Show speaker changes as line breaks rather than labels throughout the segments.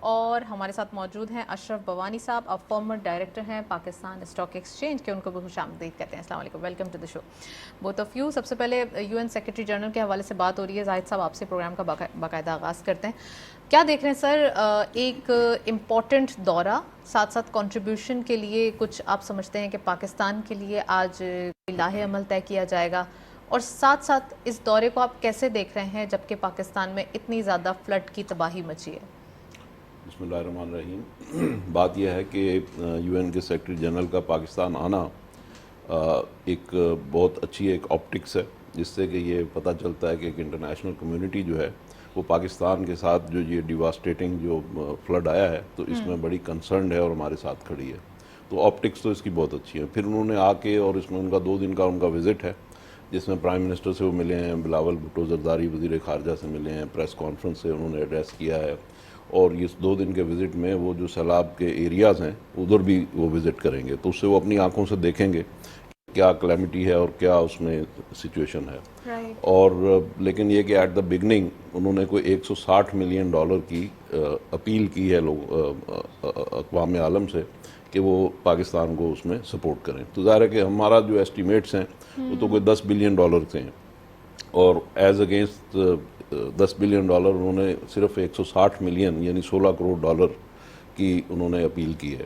اور ہمارے ساتھ موجود ہیں اشرف بوانی صاحب، اب فارمر ڈائریکٹر ہیں پاکستان اسٹاک ایکسچینج کے، ان کو بھی خوش آمدید کہتے ہیں. السلام علیکم، welcome to the show both of you. سب سے پہلے یو این سیکرٹری جنرل کے حوالے سے بات ہو رہی ہے. زاہد صاحب آپ سے پروگرام کا باقاعدہ آغاز کرتے ہیں. کیا دیکھ رہے ہیں سر، ایک امپورٹنٹ دورہ، ساتھ ساتھ کنٹریبیوشن کے لیے کچھ آپ سمجھتے ہیں کہ پاکستان کے لیے آج لاہ عمل طے کیا جائے گا، اور ساتھ ساتھ اس دورے کو آپ کیسے دیکھ رہے ہیں جبکہ پاکستان میں اتنی زیادہ فلڈ کی تباہی مچی ہے؟
بسم اللہ الرحمن الرحیم. بات یہ ہے کہ یو این کے سیکرٹری جنرل کا پاکستان آنا ایک بہت اچھی ایک آپٹکس ہے، جس سے کہ یہ پتہ چلتا ہے کہ ایک انٹرنیشنل کمیونٹی جو ہے وہ پاکستان کے ساتھ جو یہ ڈیواسٹیٹنگ جو فلڈ آیا ہے تو اس میں بڑی کنسرنڈ ہے اور ہمارے ساتھ کھڑی ہے. تو آپٹکس تو اس کی بہت اچھی ہے. پھر انہوں نے آ کے، اور اس میں ان کا 2 دن کا ان کا وزٹ ہے، جس میں پرائم منسٹر سے وہ ملے ہیں، بلاول بھٹو زرداری وزیر خارجہ سے ملے ہیں، پریس کانفرنس سے انہوں نے ایڈریس کیا ہے، اور اس 2 دن کے وزٹ میں وہ جو سیلاب کے ایریاز ہیں ادھر بھی وہ وزٹ کریں گے. تو اس سے وہ اپنی آنکھوں سے دیکھیں گے کیا کلیمٹی ہے اور کیا اس میں سچویشن ہے. اور لیکن یہ کہ ایٹ دا بگننگ انہوں نے کوئی $160 ملین کی اپیل کی ہے لوگ اقوام عالم سے کہ وہ پاکستان کو اس میں سپورٹ کریں. تو ظاہر ہے کہ ہمارا جو ایسٹیمیٹس ہیں وہ تو کوئی $10 بلین سے ہیں، اور ایز اگینسٹ $10 بلین انہوں نے صرف 160 ملین یعنی $16 کروڑ کی انہوں نے اپیل کی ہے.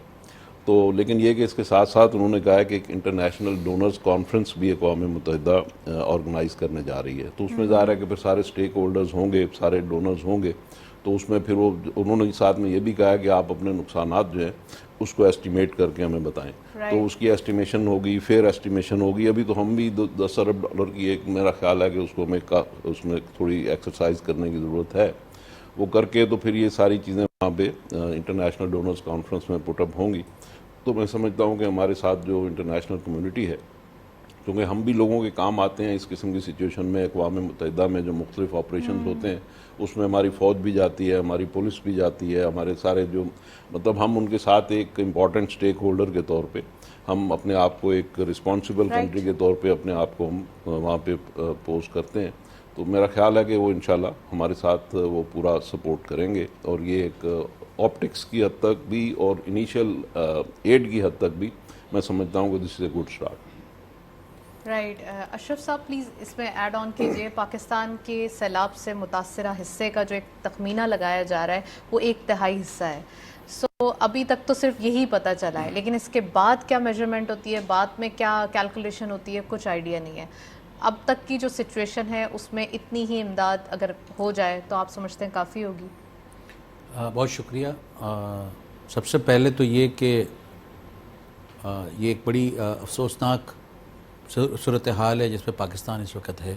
تو لیکن یہ کہ اس کے ساتھ ساتھ انہوں نے کہا ہے کہ ایک انٹرنیشنل ڈونرز کانفرنس بھی اقوام متحدہ آرگنائز کرنے جا رہی ہے. تو اس میں ظاہر ہے کہ پھر سارے سٹیک ہولڈرز ہوں گے، سارے ڈونرز ہوں گے. تو اس میں پھر وہ انہوں نے ساتھ میں یہ بھی کہا ہے کہ آپ اپنے نقصانات جو ہیں اس کو ایسٹیمیٹ کر کے ہمیں بتائیں. تو اس کی ایسٹیمیشن ہوگی، فیئر ایسٹیمیشن ہوگی. ابھی تو ہم بھی $10 ارب کی ایک میرا خیال ہے کہ اس کو ہمیں اس میں تھوڑی ایکسرسائز کرنے کی ضرورت ہے. وہ کر کے تو پھر یہ ساری چیزیں وہاں پہ انٹرنیشنل ڈونرز کانفرنس میں پٹ اپ ہوں گی. تو میں سمجھتا ہوں کہ ہمارے ساتھ جو انٹرنیشنل کمیونٹی ہے، کیونکہ ہم بھی لوگوں کے کام آتے ہیں اس قسم کی سچویشن میں. اقوام متحدہ میں جو مختلف آپریشنز ہوتے ہیں اس میں ہماری فوج بھی جاتی ہے، ہماری پولیس بھی جاتی ہے، ہمارے سارے جو مطلب ہم ان کے ساتھ ایک امپورٹنٹ سٹیک ہولڈر کے طور پہ ہم اپنے آپ کو ایک رسپانسبل کنٹری کے طور پہ اپنے آپ کو ہم وہاں پہ پوز کرتے ہیں. تو میرا خیال ہے کہ وہ انشاءاللہ ہمارے ساتھ وہ پورا سپورٹ کریں گے. اور یہ ایک آپٹکس کی حد تک بھی اور انیشیل ایڈ کی حد تک بھی میں سمجھتا ہوں کہ دس از اے گڈ اسٹارٹ.
رائٹ. اشرف صاحب پلیز اس میں ایڈ آن کیجئے. پاکستان کے سیلاب سے متاثرہ حصے کا جو ایک تخمینہ لگایا جا رہا ہے وہ 1/3 حصہ ہے. سو ابھی تک تو صرف یہی پتہ چلا ہے، لیکن اس کے بعد کیا میجرمنٹ ہوتی ہے، بعد میں کیا کیلکولیشن ہوتی ہے، کچھ آئیڈیا نہیں ہے. اب تک کی جو سچویشن ہے اس میں اتنی ہی امداد اگر ہو جائے تو آپ سمجھتے ہیں کافی ہوگی؟
بہت شکریہ. سب سے پہلے تو یہ کہ یہ ایک بڑی افسوسناک صورتحال ہے جس میں پاکستان اس وقت ہے،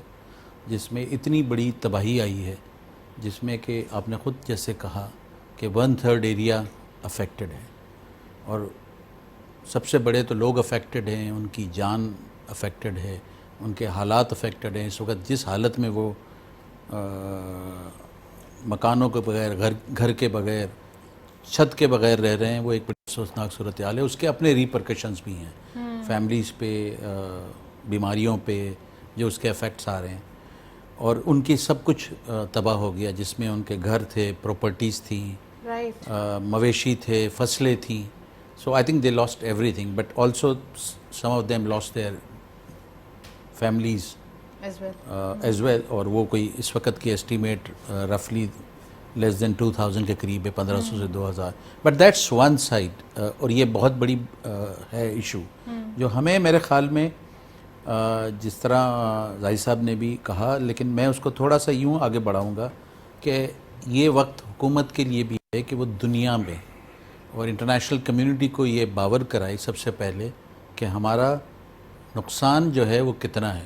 جس میں اتنی بڑی تباہی آئی ہے، جس میں کہ آپ نے خود جیسے کہا کہ 1/3 ایریا افیکٹڈ ہے، اور سب سے بڑے تو لوگ افیکٹڈ ہیں، ان کی جان افیکٹڈ ہے، ان کے حالات افیکٹڈ ہیں. اس وقت جس حالت میں وہ مکانوں کے بغیر، گھر کے بغیر، چھت کے بغیر رہ رہے ہیں، وہ ایک بڑی افسوسناک صورتحال ہے. اس کے اپنے ریپرکشنز بھی ہیں فیملیز پہ، بیماریوں پہ جو اس کے افیکٹس آ رہے ہیں، اور ان کی سب کچھ تباہ ہو گیا، جس میں ان کے گھر تھے، پراپرٹیز تھیں، مویشی تھے، فصلیں تھیں. سو I think they last every thing, but also some of them lost their families as well. اور وہ کوئی اس وقت کی ایسٹیمیٹ رفلی لیس دین 2000 کے قریب ہے، 1500 سے 2000. But that's one side. اور یہ بہت بڑی ہے ایشو جو ہمیں میرے خیال میں جس طرح زاہد صاحب نے بھی کہا، لیکن میں اس کو تھوڑا سا یوں آگے بڑھاؤں گا کہ یہ وقت حکومت کے لیے بھی ہے کہ وہ دنیا میں اور انٹرنیشنل کمیونٹی کو یہ باور کرائے سب سے پہلے کہ ہمارا نقصان جو ہے وہ کتنا ہے.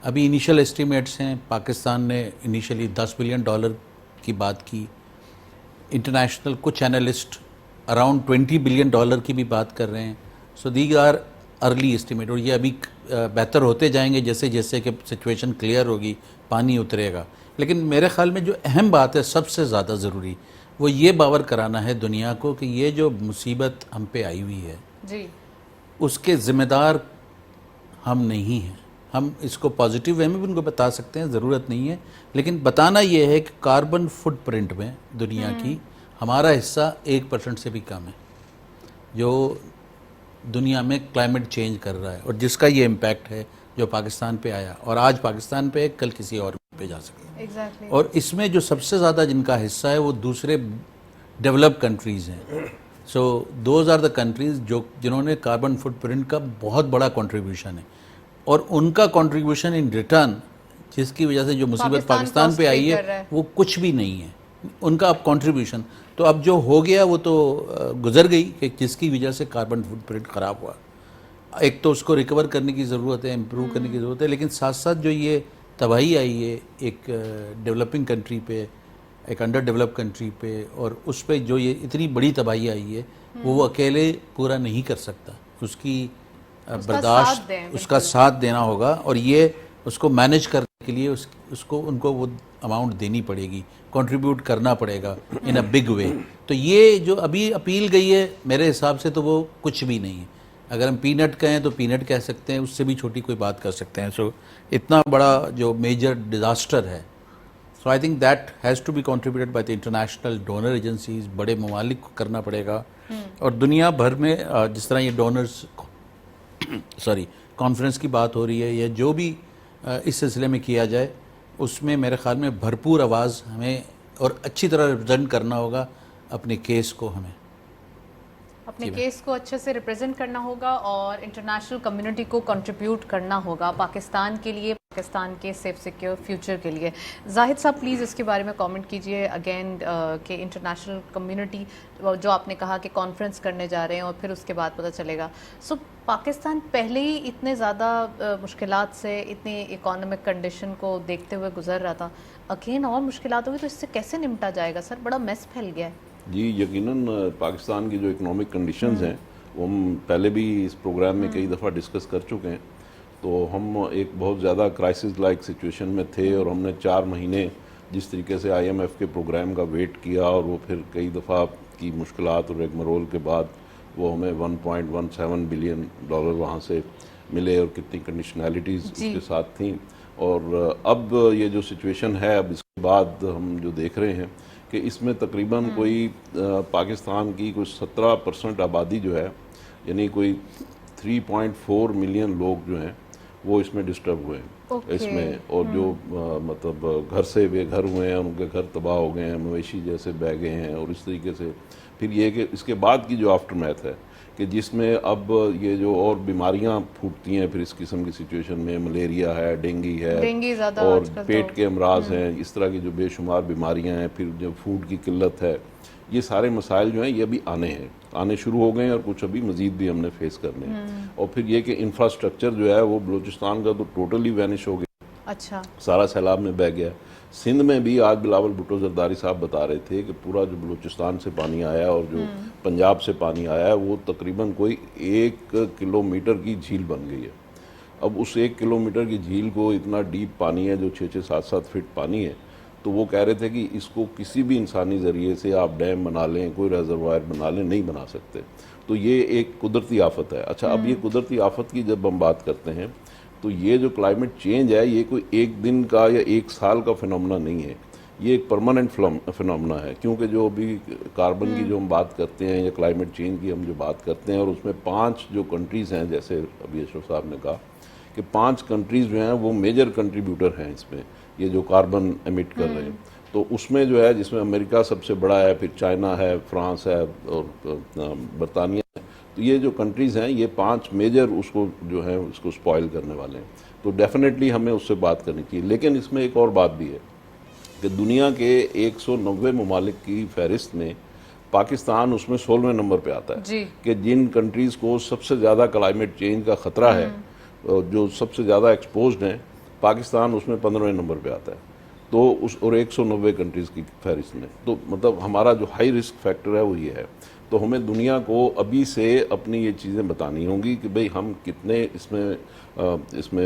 ابھی انیشل اسٹیمیٹس ہیں، پاکستان نے انیشلی $10 بلین کی بات کی. انٹرنیشنل کچھ اینالسٹ اراؤنڈ $20 بلین کی بھی بات کر رہے ہیں. So these are early estimate, اور یہ ابھی بہتر ہوتے جائیں گے جیسے جیسے کہ سچویشن کلیئر ہوگی، پانی اترے گا. لیکن میرے خیال میں جو اہم بات ہے، سب سے زیادہ ضروری، وہ یہ باور کرانا ہے دنیا کو کہ یہ جو مصیبت ہم پہ آئی ہوئی ہے
جی
اس کے ذمہ دار ہم نہیں ہیں. ہم اس کو پازیٹیو وے میں بھی ان کو بتا سکتے ہیں، ضرورت نہیں ہے، لیکن بتانا یہ ہے کہ کاربن فٹ پرنٹ میں دنیا کی ہمارا حصہ 1% سے بھی کم ہے جو دنیا میں کلائمیٹ چینج کر رہا ہے، اور جس کا یہ امپیکٹ ہے جو پاکستان پہ آیا، اور آج پاکستان پہ کل کسی اور پہ جا سکتا ہے.
ایگزیکٹلی.
اور اس میں جو سب سے زیادہ جن کا حصہ ہے وہ دوسرے ڈیولپ کنٹریز ہیں. So those are the countries جنہوں نے کاربن فٹ پرنٹ کا بہت بڑا کنٹریبیوشن ہے، اور ان کا کنٹریبیوشن ان ریٹرن جس کی وجہ سے جو مصیبت پاکستان پہ آئی ہے وہ کچھ بھی نہیں ہے ان کا اب کنٹریبیوشن. تو اب جو ہو گیا وہ تو گزر گئی کہ جس کی وجہ سے کاربن فٹ پرنٹ خراب ہوا. ایک تو اس کو ریکور کرنے کی ضرورت ہے، امپروو کرنے کی ضرورت ہے، لیکن ساتھ ساتھ جو یہ تباہی آئی ہے ایک ڈیولپنگ کنٹری پہ، ایک انڈر ڈیولپ کنٹری پہ، اور اس پہ جو یہ اتنی بڑی تباہی آئی ہے وہ اکیلے پورا نہیں کر سکتا. اس کی برداشت، اس کا ساتھ دینا ہوگا، اور یہ اس کو مینج کرنے کے لیے اس کو ان کو وہ اماؤنٹ دینی پڑے گی، کنٹریبیوٹ کرنا پڑے گا ان اے بگ وے. تو یہ جو ابھی اپیل گئی ہے میرے حساب سے تو وہ کچھ بھی نہیں ہے. اگر ہم پینٹ کہیں تو پینٹ کہہ سکتے ہیں، اس سے بھی چھوٹی کوئی بات کر سکتے ہیں. سو اتنا بڑا جو میجر ڈیزاسٹر ہے، so I think that has to be contributed by the international donor agencies. بڑے ممالک کو کرنا پڑے گا، اور دنیا بھر میں جس طرح یہ ڈونرز کانفرنس کی بات ہو رہی ہے یا جو بھی اس سلسلے میں کیا جائے، اس میں میرے خیال میں بھرپور آواز ہمیں اور اچھی طرح ریپرزینٹ کرنا ہوگا اپنے کیس کو. ہمیں
اپنے کیس کو اچھے سے ریپرزینٹ کرنا ہوگا اور انٹرنیشنل کمیونٹی کو کنٹریبیوٹ کرنا ہوگا پاکستان کے لیے، پاکستان کے سیف سیکیور فیوچر کے لیے. زاہد صاحب پلیز اس کے بارے میں کامنٹ کیجئے اگین کہ انٹرنیشنل کمیونٹی جو آپ نے کہا کہ کانفرنس کرنے جا رہے ہیں اور پھر اس کے بعد پتہ چلے گا. سو پاکستان پہلے ہی اتنے زیادہ مشکلات سے، اتنی اکانومک کنڈیشن کو دیکھتے ہوئے گزر رہا تھا، اگین اور مشکلات ہوگی تو اس سے کیسے نمٹا جائے گا سر؟ بڑا میس پھیل گیا ہے.
جی یقیناً پاکستان کی جو اکنامک کنڈیشنز ہیں وہ ہم پہلے بھی اس پروگرام میں کئی دفعہ ڈسکس کر چکے ہیں. تو ہم ایک بہت زیادہ کرائسس لائک سچویشن میں تھے، اور ہم نے 4 مہینے جس طریقے سے IMF کے پروگرام کا ویٹ کیا، اور وہ پھر کئی دفعہ کی مشکلات اور rigmarole کے بعد وہ ہمیں $1.17 بلین وہاں سے ملے، اور کتنی کنڈیشنالٹیز اس کے ساتھ تھیں. اور اب یہ جو سچویشن ہے، اب اس کے بعد ہم جو دیکھ رہے ہیں کہ اس میں تقریباً کوئی پاکستان کی کوئی 17% آبادی جو ہے، یعنی کوئی 3.4 ملین لوگ جو ہیں وہ اس میں ڈسٹرب ہوئے ہیں اس میں. اور جو مطلب گھر سے بے گھر ہوئے ہیں، ان کے گھر تباہ ہو گئے ہیں، مویشی جیسے بہہ گئے ہیں. اور اس طریقے سے پھر یہ کہ اس کے بعد کی جو آفٹر میتھ ہے کہ جس میں اب یہ جو اور بیماریاں پھوٹتی ہیں پھر اس قسم کی سچویشن میں، ملیریا ہے، ڈینگی ہے، اور پیٹ کے امراض ہیں، اس طرح کی جو بے شمار بیماریاں ہیں، پھر جو فوڈ کی قلت ہے، یہ سارے مسائل جو ہیں یہ ابھی آنے شروع ہو گئے ہیں، اور کچھ ابھی مزید بھی ہم نے فیس کرنے ہیں. اور پھر یہ کہ انفراسٹرکچر جو ہے وہ بلوچستان کا تو ٹوٹلی وینش ہو گیا،
اچھا
سارا سیلاب میں بہہ گیا. سندھ میں بھی آج بلاول بھٹو زرداری صاحب بتا رہے تھے کہ پورا جو بلوچستان سے پانی آیا اور جو پنجاب سے پانی آیا ہے وہ تقریباً کوئی 1 کلومیٹر کی جھیل بن گئی ہے. اب اس 1 کلومیٹر کی جھیل کو اتنا ڈیپ پانی ہے جو 6-7 فٹ پانی ہے، تو وہ کہہ رہے تھے کہ اس کو کسی بھی انسانی ذریعے سے آپ ڈیم بنا لیں، کوئی ریزروائر بنا لیں، نہیں بنا سکتے. تو یہ ایک قدرتی آفت ہے. اچھا، اب یہ قدرتی آفت کی جب ہم بات کرتے ہیں تو یہ جو کلائمیٹ چینج ہے یہ کوئی 1 دن کا یا 1 سال کا فنومنا نہیں ہے، یہ ایک پرماننٹ فنومنا ہے. کیونکہ جو ابھی کاربن کی جو ہم بات کرتے ہیں یا کلائمیٹ چینج کی ہم جو بات کرتے ہیں، اور اس میں 5 جو کنٹریز ہیں، جیسے ابھی اشرف صاحب نے کہا کہ 5 کنٹریز جو ہیں وہ میجر کنٹریبیوٹر ہیں اس میں، یہ جو کاربن ایمٹ کر رہے ہیں. تو اس میں جو ہے جس میں امریکہ سب سے بڑا ہے، پھر چائنا ہے، فرانس ہے، اور برطانیہ ہے. تو یہ جو کنٹریز ہیں یہ 5 میجر اس کو جو ہیں اس کو سپوائل کرنے والے ہیں. تو ڈیفینیٹلی ہمیں اس سے بات کرنی چاہیے. لیکن اس میں ایک اور بات بھی ہے کہ دنیا کے 190 ممالک کی فہرست میں پاکستان اس میں 16ویں نمبر پہ آتا ہے کہ جن کنٹریز کو سب سے زیادہ کلائمیٹ چینج کا خطرہ ہے، جو سب سے زیادہ ایکسپوزڈ ہیں، پاکستان اس میں 15ویں نمبر پہ آتا ہے. تو اور 190 کنٹریز کی فہرست میں. تو مطلب ہمارا جو ہائی رسک فیکٹر ہے وہ یہ ہے. تو ہمیں دنیا کو ابھی سے اپنی یہ چیزیں بتانی ہوں گی کہ بھئی ہم کتنے اس میں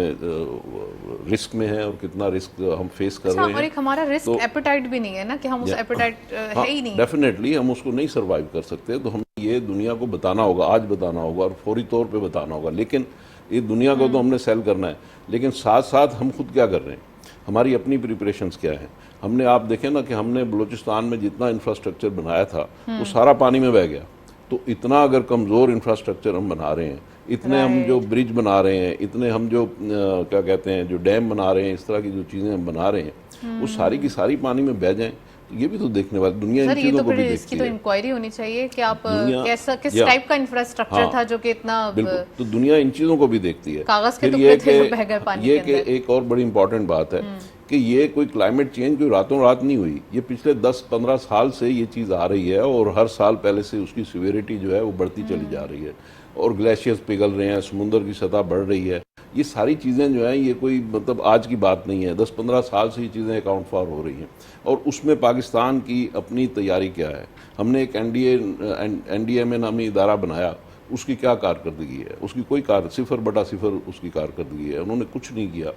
رسک میں ہیں اور کتنا رسک ہم فیس کر رہے ہیں.
اور ایک ہمارا رسک ایپیٹائٹ بھی نہیں ہے نا کہ ہم اس ایپیٹائٹ ہے ہی نہیں.
ڈیفینیٹلی ہم اس کو نہیں سروائیو کر سکتے. تو ہمیں یہ دنیا کو بتانا ہوگا، آج بتانا ہوگا اور فوری طور پہ بتانا ہوگا. لیکن یہ دنیا کو تو ہم نے سیل کرنا ہے، لیکن ساتھ ساتھ ہم خود کیا کر رہے ہیں؟ ہماری اپنی پریپریشنز کیا ہیں. ہم نے آپ دیکھیں نا کہ ہم نے بلوچستان میں جتنا انفراسٹرکچر بنایا تھا وہ سارا پانی میں بہہ گیا. تو اتنا اگر کمزور انفراسٹرکچر ہم بنا رہے ہیں, اتنے ہم جو برج بنا رہے ہیں, اتنے ہم جو کیا کہتے ہیں جو ڈیم بنا رہے ہیں, اس طرح کی جو چیزیں ہم بنا رہے ہیں وہ ساری کی ساری پانی میں بہہ جائیں, یہ بھی تو دیکھنے والی دنیا ان چیزوں کو بھی
اس کی
دیکھتی
تو
ہے.
انکوائری ہونی چاہیے کہ آپ کس ٹائپ کا انفراسٹرکچر تھا جو کہ اتنا
بالکل, تو دنیا ان چیزوں کو بھی دیکھتی ہے.
کاغذ کے
پھر
ٹکڑے تھے جو بہہ گئے پانی کے
یہ کہ ایک اور بڑی امپورٹنٹ بات ہے کہ یہ کوئی کلائمیٹ چینج کوئی راتوں رات نہیں ہوئی, یہ پچھلے 10-15 سال سے یہ چیز آ رہی ہے, اور ہر سال پہلے سے اس کی سیویریٹی جو ہے وہ بڑھتی چلی جا رہی ہے, اور گلیشیئرز پگھل رہے ہیں, سمندر کی سطح بڑھ رہی ہے. یہ ساری چیزیں جو ہیں یہ کوئی مطلب آج کی بات نہیں ہے, 10-15 سال سے یہ چیزیں اکاؤنٹ فار ہو رہی ہیں. اور اس میں پاکستان کی اپنی تیاری کیا ہے. ہم نے ایک این ڈی ایم اے نامی ادارہ بنایا, اس کی کیا کارکردگی ہے, اس کی کوئی 0/0 اس کی کارکردگی ہے. انہوں نے کچھ نہیں کیا,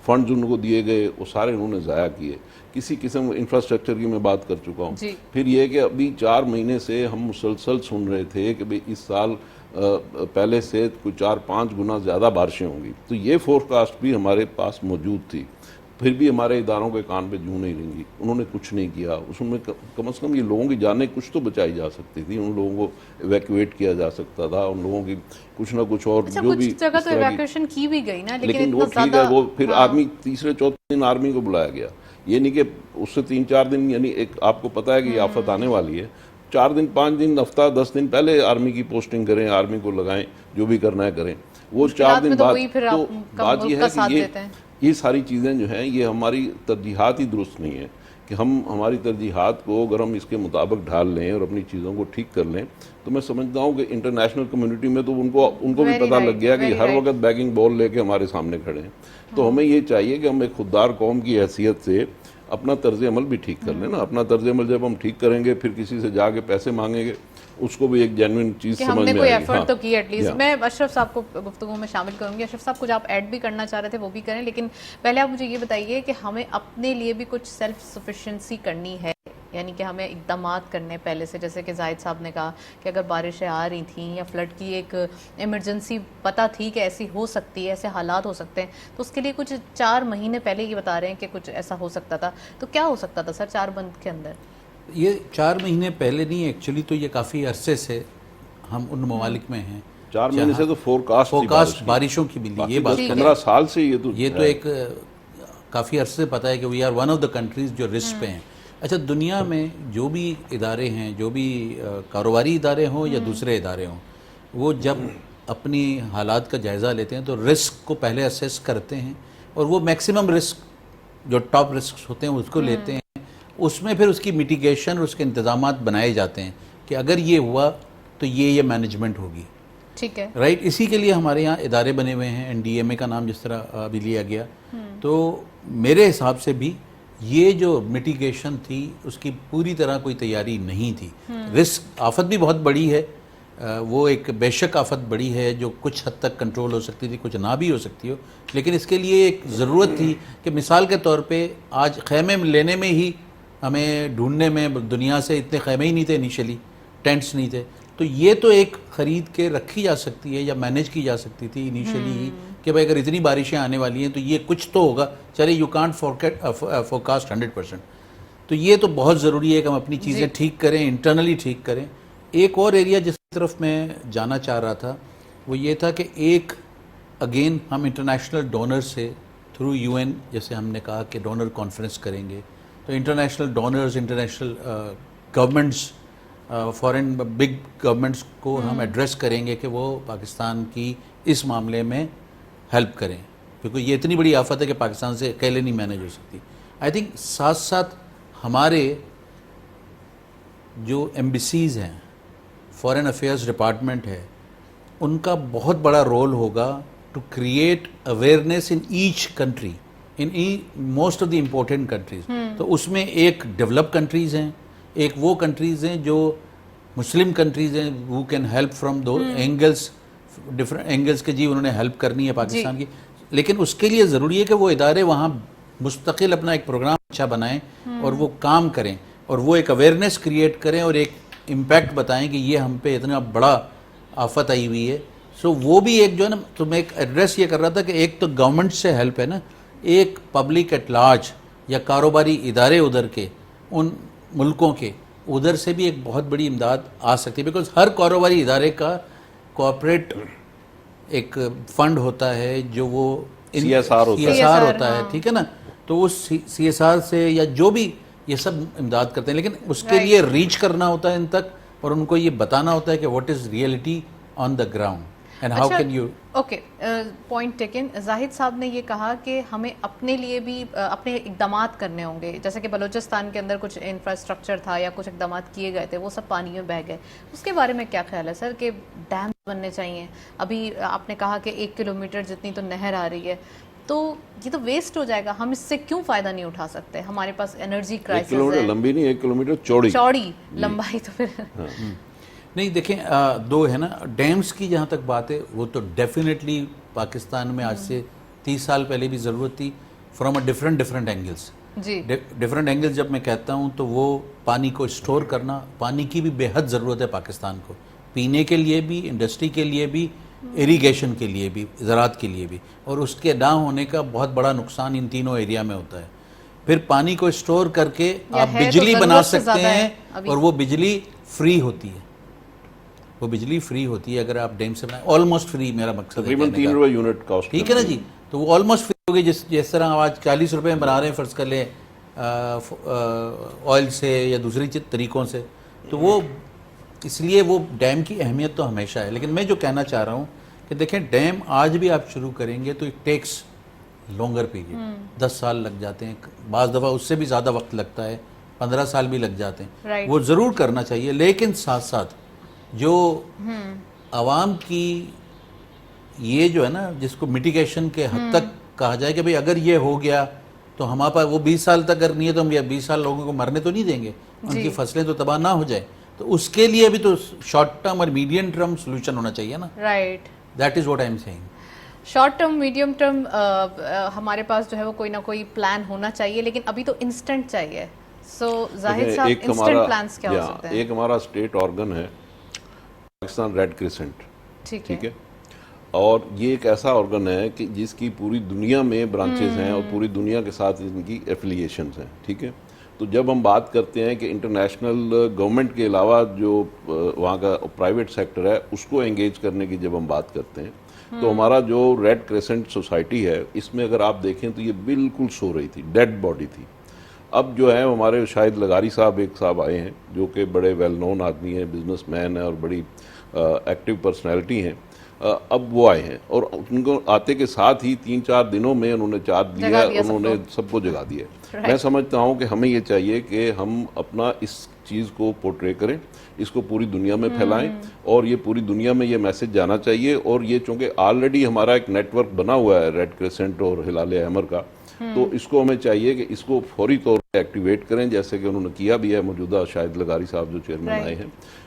فنڈز ان کو دیے گئے وہ سارے انہوں نے ضائع کیے. کسی قسم انفراسٹرکچر کی میں بات کر چکا ہوں. پھر یہ کہ ابھی 4 مہینے سے ہم مسلسل سن رہے تھے کہ بھئی اس سال پہلے سے کوئی 4-5 گنا زیادہ بارشیں ہوں گی, تو یہ فور کاسٹ بھی ہمارے پاس موجود تھی. پھر بھی ہمارے اداروں کے کان پہ جوں نہیں رہیں گی, انہوں نے کچھ نہیں کیا. اس میں کم از کم یہ لوگوں کی جانیں کچھ تو بچائی جا سکتی تھی, ان لوگوں کو ایویکویٹ کیا جا سکتا تھا, ان لوگوں کی کچھ نہ کچھ اور جو بھی
کچھ جگہ تو ایویکویشن کی بھی گئی نا,
لیکن وہ ٹھیک ہے, وہ پھر آدمی تیسرے چوتھے دن آرمی کو بلایا گیا. یہ نہیں کہ اس سے 3-4 دن, یعنی ایک آپ کو پتا ہے کہ یہ آفت آنے والی ہے, 4 دن 5 دن ہفتہ 10 دن پہلے آرمی کی پوسٹنگ کریں, آرمی کو لگائیں, جو بھی کرنا ہے کریں. وہ 4 دن بعد تو بات یہ ہے کہ یہ ساری چیزیں جو ہیں یہ ہماری ترجیحات ہی درست نہیں ہیں کہ ہم ہماری ترجیحات کو اگر ہم اس کے مطابق ڈھال لیں اور اپنی چیزوں کو ٹھیک کر لیں, تو میں سمجھتا ہوں کہ انٹرنیشنل کمیونٹی میں تو ان کو بھی پتہ لگ گیا کہ ہر وقت بیگنگ بال لے کے ہمارے سامنے کھڑے ہیں. تو ہمیں یہ چاہیے کہ ہم ایک خوددار قوم کی حیثیت سے اپنا طرز عمل بھی ٹھیک کر لیں نا. اپنا طرز عمل جب ہم ٹھیک کریں گے پھر کسی سے جا کے پیسے مانگیں گے, اس کو بھی ایک جینوئن چیز سمجھ میں آئے گی.
ہم نے کوئی ایفرٹ تو کی ایٹ لیسٹ. میں اشرف صاحب کو گفتگو میں شامل کروں گی. اشرف صاحب کچھ آپ ایڈ بھی کرنا چاہ رہے تھے وہ بھی کریں, لیکن پہلے آپ مجھے یہ بتائیے کہ ہمیں اپنے لیے بھی کچھ سیلف سفیشینسی کرنی ہے, یعنی کہ ہمیں اقدامات کرنے پہلے سے, جیسے کہ زاہد صاحب نے کہا کہ اگر بارشیں آ رہی تھیں یا فلڈ کی ایک ایمرجنسی پتہ تھی کہ ایسی ہو سکتی ہے, ایسے حالات ہو سکتے ہیں, تو اس کے لیے کچھ 4 مہینے پہلے یہ بتا رہے ہیں کہ کچھ ایسا ہو سکتا تھا. تو کیا ہو سکتا تھا سر 4 بند کے اندر؟
یہ 4 مہینے پہلے نہیں, ایکچولی تو یہ کافی عرصے سے ہم ان ممالک میں ہیں.
4 مہینے سے تو فورکاسٹ
بارشوں کی ملی, یہ بات
15 سال سے
یہ تو ایک کافی عرصے سے پتہ ہے کہ we are one of the countries جو رسک پہ ہیں. اچھا, دنیا میں جو بھی ادارے ہیں, جو بھی کاروباری ادارے ہوں یا دوسرے ادارے ہوں, وہ جب اپنی حالات کا جائزہ لیتے ہیں تو رسک کو پہلے اسیس کرتے ہیں, اور وہ میکسیمم رسک جو ٹاپ رسک ہوتے ہیں اس کو لیتے ہیں. اس میں پھر اس کی میٹیگیشن اور اس کے انتظامات بنائے جاتے ہیں کہ اگر یہ ہوا تو یہ مینجمنٹ ہوگی.
ٹھیک ہے,
رائٹ. اسی کے لیے ہمارے یہاں ادارے بنے ہوئے ہیں, این ڈی ایم اے کا نام جس طرح ابھی لیا گیا. تو میرے حساب سے بھی یہ جو میٹیگیشن تھی اس کی پوری طرح کوئی تیاری نہیں تھی. رسک آفت بھی بہت بڑی ہے, وہ ایک بے شک آفت بڑی ہے جو کچھ حد تک کنٹرول ہو سکتی تھی, کچھ نہ بھی ہو سکتی ہو, لیکن اس کے لیے ایک ضرورت تھی کہ مثال کے طور پہ آج خیمے لینے میں ہی ہمیں ڈھونڈنے میں دنیا سے اتنے خیمے ہی نہیں تھے, انیشلی ٹینٹس نہیں تھے. تو یہ تو ایک خرید کے رکھی جا سکتی ہے یا مینیج کی جا سکتی تھی انیشلی ہی کہ بھائی اگر اتنی بارشیں آنے والی ہیں تو یہ کچھ تو ہوگا. چلے یو کانٹ فورکاسٹ 100%. تو یہ تو بہت ضروری ہے کہ ہم اپنی چیزیں ٹھیک کریں, انٹرنلی ٹھیک کریں. ایک اور ایریا جس طرف میں جانا چاہ رہا تھا وہ یہ تھا کہ ایک اگین ہم انٹرنیشنل ڈونر سے تھرو یو این, جیسے ہم نے کہا کہ ڈونر کانفرنس کریں گے, تو انٹرنیشنل ڈونرز, انٹرنیشنل گورنمنٹس, فورن بگ گورنمنٹس کو ہم ایڈریس کریں گے کہ وہ پاکستان کی اس معاملے میں ہیلپ کریں, کیونکہ یہ اتنی بڑی آفت ہے کہ پاکستان سے اکیلے نہیں مینیج ہو سکتی. آئی تھنک ساتھ ساتھ ہمارے جو ایمبیسیز ہیں, فورن افیئرز ڈپارٹمنٹ ہے, ان کا بہت بڑا رول ہوگا to create awareness in each country, in most of the important countries. تو اس میں ایک ڈیولپ کنٹریز ہیں, ایک وہ کنٹریز ہیں جو مسلم کنٹریز ہیں, who can help from two angles, different angles کے, جی انہوں نے ہیلپ کرنی ہے پاکستان کی. لیکن اس کے لیے ضروری ہے کہ وہ ادارے وہاں مستقل اپنا ایک پروگرام اچھا بنائیں اور وہ کام کریں اور وہ ایک اویئرنیس کریٹ کریں اور ایک امپیکٹ بتائیں کہ یہ ہم پہ اتنا بڑا آفت آئی ہوئی ہے. سو وہ بھی ایک جو ہے نا, تو میں ایک ایڈریس یہ کر رہا تھا کہ ایک تو گورنمنٹ سے ہیلپ ہے نا, ایک پبلک ایٹ لارج یا کاروباری ادارے ادھر کے ان ملکوں کے ادھر سے بھی ایک بہت بڑی امداد آ سکتی ہے، بیکاز ہر کاروباری ادارے کا کوآپریٹ ایک فنڈ ہوتا ہے جو وہ
CSR ہوتا ہے۔
CSR ہوتا ہے، ٹھیک ہے نا، تو وہ CSR سے یا جو بھی یہ سب امداد کرتے ہیں، لیکن اس کے لیے ریچ کرنا ہوتا ہے ان تک اور ان کو یہ بتانا ہوتا ہے کہ what is reality on the ground and how can you.
Okay, point taken. Zahid صاحب نے یہ کہا کہ ہمیں اپنے لیے بھی اپنے اقدامات کرنے ہوں گے، جیسے کہ بلوچستان کے اندر کچھ انفراسٹرکچر تھا یا کچھ اقدامات کیے گئے تھے، وہ سب پانی میں بہہ گئے. اس کے بارے میں کیا خیال ہے سر کہ ڈیم بننے چاہیے؟ ابھی آپ نے کہا کہ 1 کلومیٹر جتنی تو نہر آ رہی ہے، تو یہ تو ویسٹ ہو جائے گا. ہم اس سے کیوں فائدہ نہیں اٹھا سکتے؟ ہمارے پاس انرجی
1
کرائسس
کلومیٹر
ہے.
لمبی نہیں، 1 کلومیٹر چوڑی
لمبائی تو پھر
نہیں دیکھیں، دو ہے نا، ڈیمز کی جہاں تک بات ہے وہ تو ڈیفینیٹلی پاکستان میں آج سے 30 سال پہلے بھی ضرورت تھی، فرام اے ڈفرینٹ اینگلس.
جی
ڈفرینٹ اینگلس جب میں کہتا ہوں تو وہ پانی کو اسٹور کرنا، پانی کی بھی بے حد ضرورت ہے پاکستان کو، پینے کے لیے بھی، انڈسٹری کے لیے بھی، اریگیشن کے لیے بھی، زراعت کے لیے بھی. اور اس کے نہ ہونے کا بہت بڑا نقصان ان تینوں ایریا میں ہوتا ہے. پھر پانی کو اسٹور کر کے آپ بجلی بنا سکتے ہیں اور وہ بجلی فری ہوتی ہے، وہ بجلی فری ہوتی ہے اگر آپ ڈیم سے بنائیں، آلموسٹ فری. میرا مقصد ہے
تقریباً 3 روپے یونٹ کاسٹ.
ٹھیک ہے نا جی، تو وہ آلموسٹ فری ہوگی. جس طرح آج 40 روپے میں بنا رہے ہیں فرض کر لیں آئل سے یا دوسری طریقوں سے، تو وہ اس لیے وہ ڈیم کی اہمیت تو ہمیشہ ہے. لیکن میں جو کہنا چاہ رہا ہوں کہ دیکھیں ڈیم آج بھی آپ شروع کریں گے تو اٹ ٹیکس لانگر پیریڈ، 10 سال لگ جاتے ہیں، بعض دفعہ اس سے بھی زیادہ وقت لگتا ہے، 15 سال بھی لگ جاتے ہیں. وہ ضرور کرنا چاہیے، لیکن ساتھ ساتھ جو عوام کی یہ جو ہے نا، جس کو میٹیگیشن کے حد تک کہا جائے کہ بھئی اگر یہ ہو گیا تو ہمارے پاس وہ 20 سال تک اگر نہیں ہے تو ہم یہ 20 سال لوگوں کو مرنے تو نہیں دیں گے، ان کی فصلیں تو تباہ نہ ہو جائے. تو اس کے لیے بھی تو شارٹ ٹرم اور میڈیم ٹرم سولوشن ہونا چاہیے نا.
Right,
that is what I am seeing.
Short term medium term ہمارے پاس جو ہے وہ کوئی نہ کوئی پلان ہونا چاہیے، لیکن ابھی تو انسٹنٹ چاہیے. سو زاہد صاحب، انسٹنٹ پلانز کیا ہو سکتے ہیں؟
ایک ہمارا اسٹیٹ آرگن ہے پاکستان ریڈ کرسنٹ،
ٹھیک ہے،
اور یہ ایک ایسا آرگن ہے کہ جس کی پوری دنیا میں برانچز ہیں اور پوری دنیا کے ساتھ ان کی ایفیلیشنز ہیں. ٹھیک ہے، تو جب ہم بات کرتے ہیں کہ انٹرنیشنل گورنمنٹ کے علاوہ جو وہاں کا پرائیویٹ سیکٹر ہے اس کو انگیج کرنے کی جب ہم بات کرتے ہیں تو ہمارا جو ریڈ کریسنٹ سوسائٹی ہے اس میں اگر آپ دیکھیں تو یہ بالکل سو رہی تھی، ڈیڈ باڈی تھی. اب جو ہے ہمارے شاہد لغاری صاحب ایک صاحب آئے ہیں جو کہ بڑے ویل نون آدمی ہیں، بزنس مین ہیں اور بڑی ایکٹیو پرسنالٹی ہیں. اب وہ آئے ہیں اور ان کو آتے کے ساتھ ہی 3-4 دنوں میں انہوں نے چارج دیا، انہوں نے سب کو جگا دیا. میں سمجھتا ہوں کہ ہمیں یہ چاہیے کہ ہم اپنا اس چیز کو پورٹرے کریں، اس کو پوری دنیا میں پھیلائیں اور یہ پوری دنیا میں یہ میسج جانا چاہیے. اور یہ چونکہ آلریڈی ہمارا ایک نیٹ ورک بنا ہوا ہے ریڈ کریسنٹ اور ہلال احمر کا، تو اس کو ہمیں چاہیے کہ اس کو فوری طور پہ ایکٹیویٹ کریں، جیسے کہ انہوں نے کیا بھی ہے. موجودہ شاہد لغاری صاحب جو چیئرمین آئے ہیں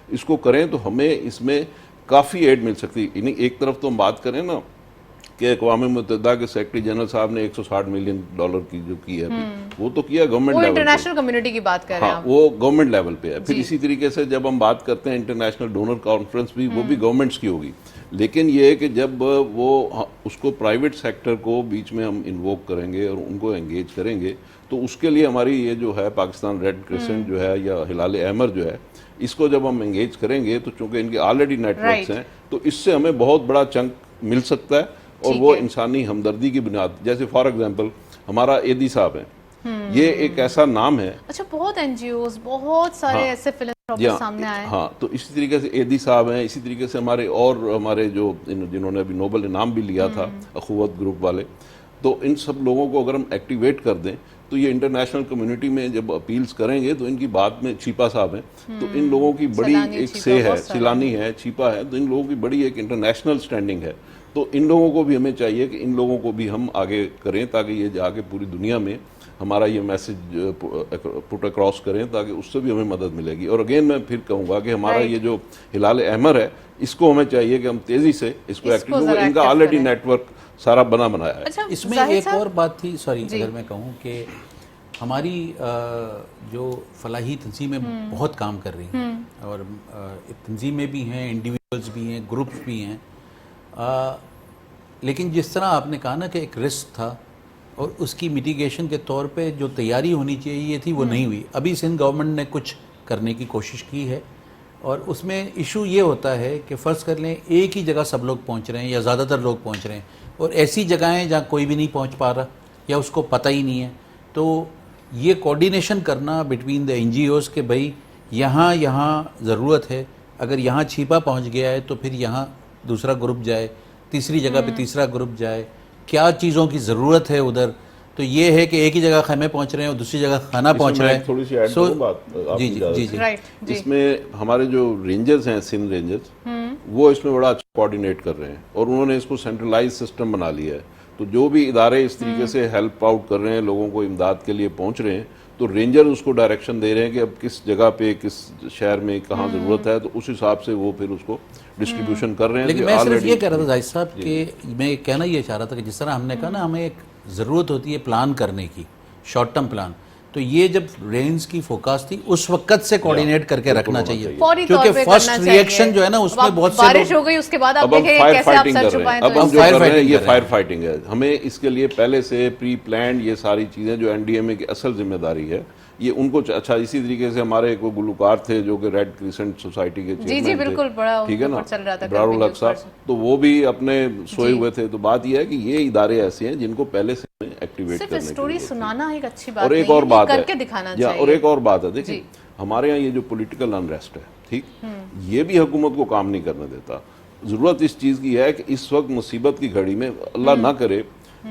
اس کو کریں تو ہمیں اس میں کافی ایڈ مل سکتی. یعنی ایک طرف تو ہم بات کریں نا کہ اقوام متحدہ کے سیکرٹری جنرل صاحب نے $160 ملین کی جو کی ہے وہ تو کیا گورنمنٹ لیول پہ،
انٹرنیشنل کمیونٹی کی بات کر رہے ہیں آپ.
وہ گورنمنٹ لیول پہ ہے. پھر اسی طریقے سے جب ہم بات کرتے ہیں انٹرنیشنل ڈونر کانفرنس بھی، وہ بھی گورنمنٹس کی ہوگی. لیکن یہ ہے کہ جب وہ اس کو پرائیویٹ سیکٹر کو بیچ میں ہم انووک کریں گے اور ان کو انگیج کریں گے تو اس کے لیے ہماری یہ جو ہے پاکستان ریڈ کرسنٹ جو ہے یا ہلال احمر جو ہے، اس کو جب ہم انگیج کریں گے تو چونکہ ان کے آلریڈی نیٹ ورکس ہیں تو اس سے ہمیں بہت بڑا چنک مل سکتا ہے. اور وہ انسانی ہمدردی کی بنیاد، جیسے فار ایگزامپل ہمارا ایدی صاحب ہیں، یہ ایک ایسا نام ہے.
اچھا، بہت این جی اوز، بہت سارے ایسے فلانتھروپسٹ سامنے آئے.
ہاں، تو اسی طریقے سے ایدی صاحب ہیں، اسی طریقے سے ہمارے جو جنہوں نے ابھی نوبل انعام بھی لیا تھا اخوت گروپ والے. تو ان سب لوگوں کو اگر ہم ایکٹیویٹ کر دیں تو یہ انٹرنیشنل کمیونٹی میں جب اپیلز کریں گے تو ان کی بات میں چھیپا صاحب ہیں تو ان لوگوں کی بڑی ایک سے ہے، سیلانی ہے، چھیپا ہے، تو ان لوگوں کی بڑی ایک انٹرنیشنل سٹینڈنگ ہے. تو ان لوگوں کو بھی ہمیں چاہیے کہ ان لوگوں کو بھی ہم آگے کریں تاکہ یہ جا کے پوری دنیا میں ہمارا یہ میسج پٹ اکراس کریں تاکہ اس سے بھی ہمیں مدد ملے گی. اور اگین میں پھر کہوں گا کہ ہمارا یہ جو ہلال احمر ہے اس کو ہمیں چاہیے کہ ہم تیزی سے اس کو ایکٹیو کریں. ان کا آلریڈی نیٹ ورک سارا بنایا ہے.
اس میں ایک اور بات تھی، سوری اگر میں کہوں کہ ہماری جو فلاحی تنظیمیں بہت کام کر رہی ہیں اور تنظیمیں بھی ہیں، انڈیویجولز بھی ہیں، گروپس بھی ہیں، لیکن جس طرح آپ نے کہا نا کہ ایک رسک تھا اور اس کی میٹیگیشن کے طور پہ جو تیاری ہونی چاہیے تھی وہ نہیں ہوئی. ابھی سندھ گورنمنٹ نے کچھ کرنے کی کوشش کی ہے اور اس میں ایشو یہ ہوتا ہے کہ فرض کر لیں ایک ہی جگہ سب لوگ پہنچ رہے ہیں یا زیادہ تر لوگ پہنچ رہے ہیں اور ایسی جگہیں جہاں کوئی بھی نہیں پہنچ پا رہا یا اس کو پتہ ہی نہیں ہے. تو یہ کوارڈینیشن کرنا between the N G Os کہ بھائی یہاں ضرورت ہے, اگر یہاں چھیپا پہنچ گیا ہے تو پھر یہاں دوسرا گروپ جائے, تیسری جگہ پہ تیسرا گروپ جائے, کیا چیزوں کی ضرورت ہے ادھر. تو یہ ہے کہ ایک ہی جگہ خیمے پہنچ رہے ہیں اور دوسری جگہ کھانا پہنچ رہا ہے.
تھوڑی سی ایڈ کروں بات آپ کی اجازت سے. اس میں ہمارے جو رینجرز ہیں سندھ رینجرز وہ اس میں بڑا اچھا کوارڈینیٹ کر رہے ہیں اور انہوں نے اس کو سینٹرلائز سسٹم بنا لیا ہے. تو جو بھی ادارے اس طریقے سے ہیلپ آؤٹ کر رہے ہیں, لوگوں کو امداد کے لیے پہنچ رہے ہیں, تو رینجر اس کو ڈائریکشن دے رہے ہیں کہ اب کس جگہ پہ کس شہر میں کہاں ضرورت ہے, تو اس حساب سے وہ پھر اس کو ڈسٹریبیوشن کر رہے ہیں.
لیکن میں صرف یہ کہہ رہا تھا زاہد صاحب کہ میں کہنا یہ چاہ رہا تھا کہ جس طرح ہم نے کہا نا ہمیں ایک ضرورت ہوتی ہے پلان کرنے کی, شارٹ ٹرم پلان, تو یہ جب رینز کی فوکاس تھی اس وقت سے کوارڈینیٹ کر کے رکھنا چاہیے, کیونکہ فرسٹ ریئیکشن جو ہے نا اس میں بہت سے
بارش ہو گئی اس کے بعد آپ دیکھیں کیسے آپ سر چھپائیں.
اب ہم جو کر رہے ہیں یہ فائر فائٹنگ ہے. ہمیں اس کے لیے پہلے سے پری پلانڈ یہ ساری چیزیں جو این ڈی ایم اے کی اصل ذمہ داری ہے یہ ان کو اچھا. اسی طریقے سے ہمارے کوئی گلوکار تھے جو کہ ریڈ کریسنٹ سوسائٹی کے
جی جی بالکل بڑا
ٹھیک ہے نا
چل رہا تھا
برار الحق صاحب, تو وہ بھی اپنے سوئے ہوئے تھے. تو بات یہ ہے کہ یہ ادارے ایسے ہیں جن کو پہلے سے ایکٹیویٹ کرنے کی
اسٹوری سنانا ایک اچھی بات
اور ایک اور بات
کر کے دکھانا چاہیے.
اور ایک اور بات ہے دیکھیں ہمارے یہاں یہ جو پولیٹیکل انریسٹ ہے ٹھیک, یہ بھی حکومت کو کام نہیں کرنے دیتا. ضرورت اس چیز کی ہے کہ اس وقت مصیبت کی گھڑی میں اللہ نہ کرے